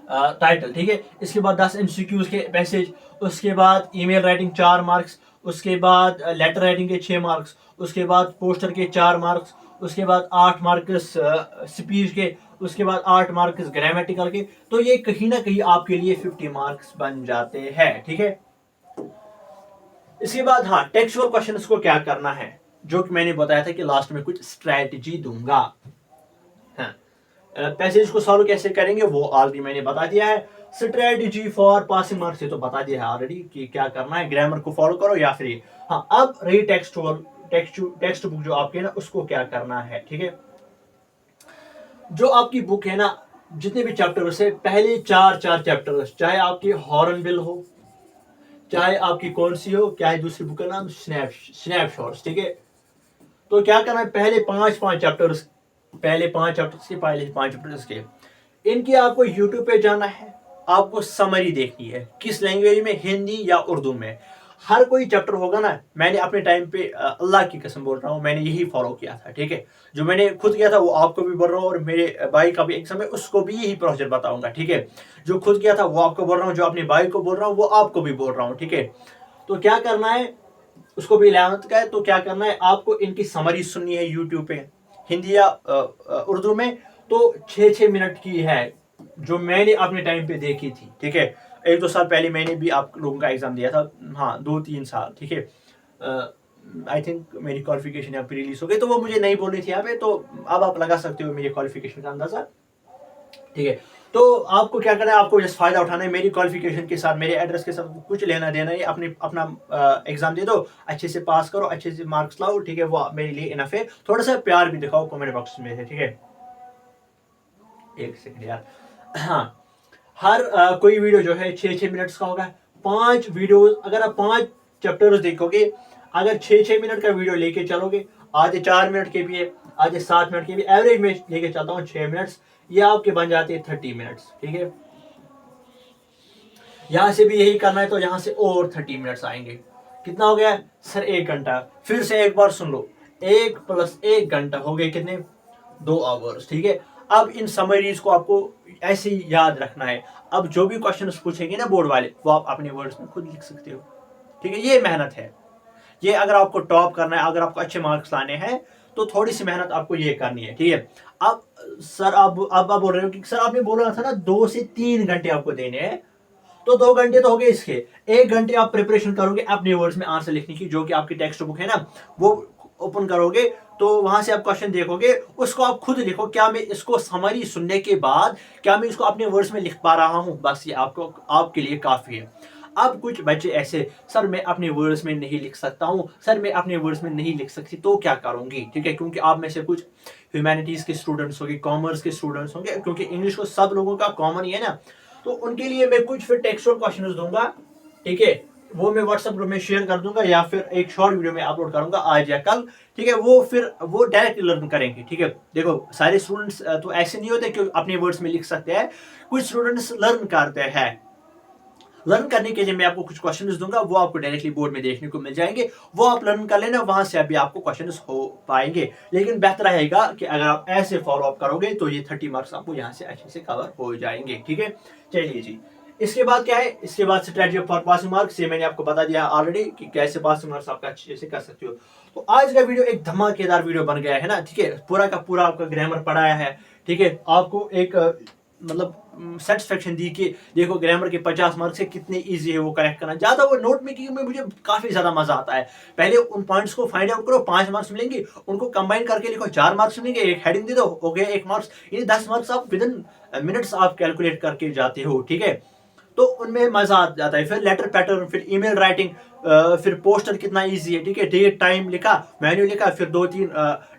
टाइटल, ठीक है। इसके बाद 10 एमसीक्यूज के पैसेज, उसके बाद ईमेल राइटिंग 4 मार्क्स, उसके बाद लेटर राइटिंग के 6 मार्क्स, उसके बाद पोस्टर के 4 मार्क्स, उसके बाद 8 मार्क्स स्पीच के, उसके बाद 8 मार्क्स ग्रामेटिकल के। तो ये कहीं ना कहीं आपके लिए 50 मार्क्स बन जाते हैं, ठीक है। इसके बाद हाँ, टेक्सचुअल क्वेश्चंस को क्या करना है, जो कि मैंने बताया था कि लास्ट में कुछ स्ट्रैटेजी दूंगा। हाँ, पैसेज को सॉल्व कैसे करेंगे वो ऑलरेडी मैंने बता दिया है। स्ट्रेटजी फॉर पासिंग मार्क्स ये तो बता दिया है ऑलरेडी कि क्या करना है, ग्रामर को फॉलो करो या फिर हाँ। अब रही टेक्स्ट बुक जो आपकी है ना, उसको क्या करना है, ठीक है। जो आपकी बुक है ना, जितने भी चैप्टर्स है, पहले 4 चैप्टर्स, चाहे आपकी हॉर्नबिल हो, चाहे आपकी कौन सी हो, क्या है दूसरी बुक का नाम, स्नैपशॉट्स, ठीक है। तो क्या करना है, पहले 5 चैप्टर्स, पहले 5 चैप्टर्स के इनकी आपको यूट्यूब पे जाना है, आपको समरी देखनी है, किस लैंग्वेज में, हिंदी या उर्दू में। हर कोई चैप्टर होगा ना, मैंने अपने टाइम पे अल्लाह की कसम बोल रहा हूँ, मैंने यही फॉलो किया था, ठीक है। जो मैंने खुद किया था वो आपको भी बोल रहा हूँ, और मेरे भाई का भी एग्जाम है उसको भी यही प्रोसीजर बताऊंगा, ठीक है। जो खुद किया था वो आपको बोल रहा हूँ, जो अपने भाई को बोल रहा हूँ वो आपको भी बोल रहा हूँ, ठीक है। तो क्या करना है, उसको भी 11th का है, तो क्या करना है, आपको इनकी समरी सुननी है यूट्यूब पे, हिंदी या उर्दू में। तो 6 मिनट की है, जो मैंने अपने टाइम पे देखी थी, ठीक है। 1-2 साल पहले मैंने भी आप लोगों का एग्जाम दिया था, हाँ 2-3 साल, ठीक है। आई थिंक मेरी क्वालिफिकेशन यहाँ पे रिलीज हो गई, तो वो मुझे नहीं बोलनी थी यहाँ पे, तो अब आप लगा सकते हो मेरी क्वालिफिकेशन का अंदाजा, ठीक है। तो आपको क्या करना है, आपको जस्ट फायदा उठाना है मेरी क्वालिफिकेशन के साथ, मेरे एड्रेस के साथ कुछ लेना देना है। अपना एग्जाम दे दो, अच्छे से पास करो, अच्छे से मार्क्स लाओ, ठीक है, वो मेरे लिए इनफ है। थोड़ा सा प्यार भी दिखाओ कमेंट बॉक्स में से, ठीक है। एक सेकंड यार, हाँ, हर कोई वीडियो जो है 6 मिनट्स का होगा। 5 वीडियो, अगर आप 5 चैप्टर्स देखोगे, अगर 6 मिनट का वीडियो लेके चलोगे, आधे 4 मिनट के भी है, आधे 7 मिनट के भी, एवरेज में लेके चलता हूँ 6 मिनट्स, ये आपके बन जाते हैं 30 मिनट्स, ठीक है। यहां से भी यही करना है, तो यहां से और 30 मिनट्स आएंगे। कितना हो गया सर, 1 घंटा। फिर से एक बार सुन लो, 1 + 1 घंटा हो गए कितने, 2 आवर्स, ठीक है। अब इन समरीज को आपको ऐसे ही याद रखना है। अब जो भी क्वेश्चन पूछेंगे ना बोर्ड वाले, वो आप अपने वर्ड्स में खुद लिख सकते हो, ठीक है। ये मेहनत है, ये अगर आपको टॉप करना है, अगर आपको अच्छे मार्क्स लाने हैं, तो थोड़ी सी मेहनत आपको ये करनी है, ठीक है। अब सर आप बोल रहे हो कि सर आपने बोला था ना 2 से 3 घंटे आपको देने हैं, तो 2 घंटे तो हो गए इसके। 1 घंटे आप प्रिपरेशन करोगे अपने वर्ड्स में आंसर लिखने की, जो कि आपकी टेक्स्ट बुक है ना, वो ओपन करोगे, तो वहां से आप क्वेश्चन देखोगे, उसको आप खुद लिखो, क्या मैं इसको समरी सुनने के बाद क्या मैं इसको अपने वर्ड्स में लिख पा रहा हूं, बस ये आपको आपके लिए काफी है। अब कुछ बच्चे ऐसे, सर मैं अपने वर्ड्स में नहीं लिख सकता हूं, सर मैं अपने वर्ड्स में नहीं लिख सकती, तो क्या करूंगी, ठीक है। क्योंकि आप में से कुछ ह्यूमैनिटीज के स्टूडेंट्स होंगे, कॉमर्स के स्टूडेंट्स होंगे, क्योंकि इंग्लिश को सब लोगों का कॉमन ही है ना, तो उनके लिए मैं कुछ फिर टेक्सचुअल क्वेश्चंस दूंगा, ठीक है। वो मैं व्हाट्सएप ग्रुप में शेयर कर दूंगा या फिर एक शॉर्ट वीडियो में अपलोड करूंगा आज या कल। ठीक है, वो फिर वो डायरेक्ट लर्न करेंगे। ठीक है, देखो सारे स्टूडेंट्स तो ऐसे नहीं होते कि अपने वर्ड्स में लिख सकते हैं, कुछ स्टूडेंट्स लर्न करते हैं। लर्न करने के लिए मैं आपको कुछ क्वेश्चंस दूंगा, वो आपको डायरेक्टली बोर्ड में देखने को मिल जाएंगे, वो आप लर्न कर लेना, वहां से अभी आपको क्वेश्चंस हो पाएंगे। लेकिन बेहतर रहेगा कि अगर आप ऐसे फॉलो अप करोगे तो ये 30 मार्क्स आपको यहाँ से अच्छे से कवर हो जाएंगे। ठीक है, चलिए जी, इसके बाद क्या है, इसके बाद स्ट्रेटजी फॉर पासिंग मार्क्स, ये मैंने आपको बता दिया ऑलरेडी कि कैसे पासिंग मार्क्स आप अच्छे से कर सकते हो। तो आज का वीडियो एक धमाकेदार वीडियो बन गया है ना। ठीक है, पूरा का पूरा आपका ग्रामर पढ़ाया है। ठीक है, आपको एक मतलब सेटिस्फेक्शन दी कि देखो ग्रामर के 50 मार्क्स से कितने इजी है वो करेक्ट करना। ज्यादा वो नोट मेकिंग में मुझे काफी ज्यादा मजा आता है। पहले उन पॉइंट्स को फाइंड आउट करो, 5 मार्क्स मिलेंगे, उनको कंबाइन करके लिखो, 4 मार्क्स मिलेंगे, एक हेडिंग दे दो, हो गया 1 मार्क्स। ये 10 मार्क्स आप विद इन मिनट्स आप कैलकुलेट करके जाते हो। ठीक है, तो उनमें मजा आ जाता है। फिर लेटर पैटर्न, फिर ईमेल राइटिंग, फिर पोस्टर कितना इजी है। ठीक है, डेट टाइम लिखा, मेन्यू लिखा, फिर 2-3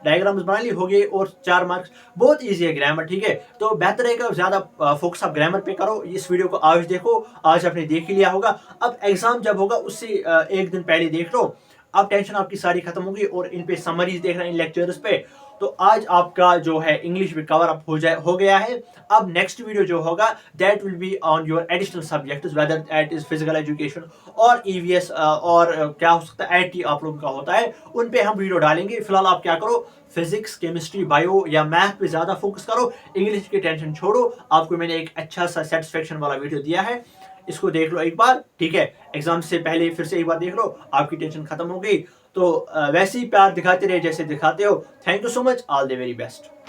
डायग्राम्स बना ली, हो गए और 4 मार्क्स। बहुत इजी है ग्रामर। ठीक है, तो बेहतर है कि ज्यादा फोकस आप ग्रामर पे करो। इस वीडियो को आज देखो, आज आपने देख ही लिया होगा, अब एग्जाम जब होगा उससे एक दिन पहले देख लो, अब टेंशन आपकी सारी खत्म होगी। और इन पे समरीज देखना, इन लेक्चर्स पे। तो आज आपका जो है इंग्लिश भी कवर अप हो गया है। अब नेक्स्ट वीडियो जो होगा that will be on your additional subjects, whether that is physical education और ईवीएस और क्या हो सकता है आईटी आप लोगों का होता है, उन पे हम वीडियो डालेंगे। फिलहाल आप क्या करो, फिजिक्स, केमिस्ट्री, बायो या मैथ पे ज्यादा फोकस करो, इंग्लिश की टेंशन छोड़ो। आपको मैंने एक अच्छा सा सेटिस्फेक्शन वाला वीडियो दिया है, इसको देख लो एक बार। ठीक है, एग्जाम से पहले फिर से एक बार देख लो, आपकी टेंशन खत्म हो गई। तो वैसे ही प्यार दिखाते रहे जैसे दिखाते हो। Thank you so much, all the very best.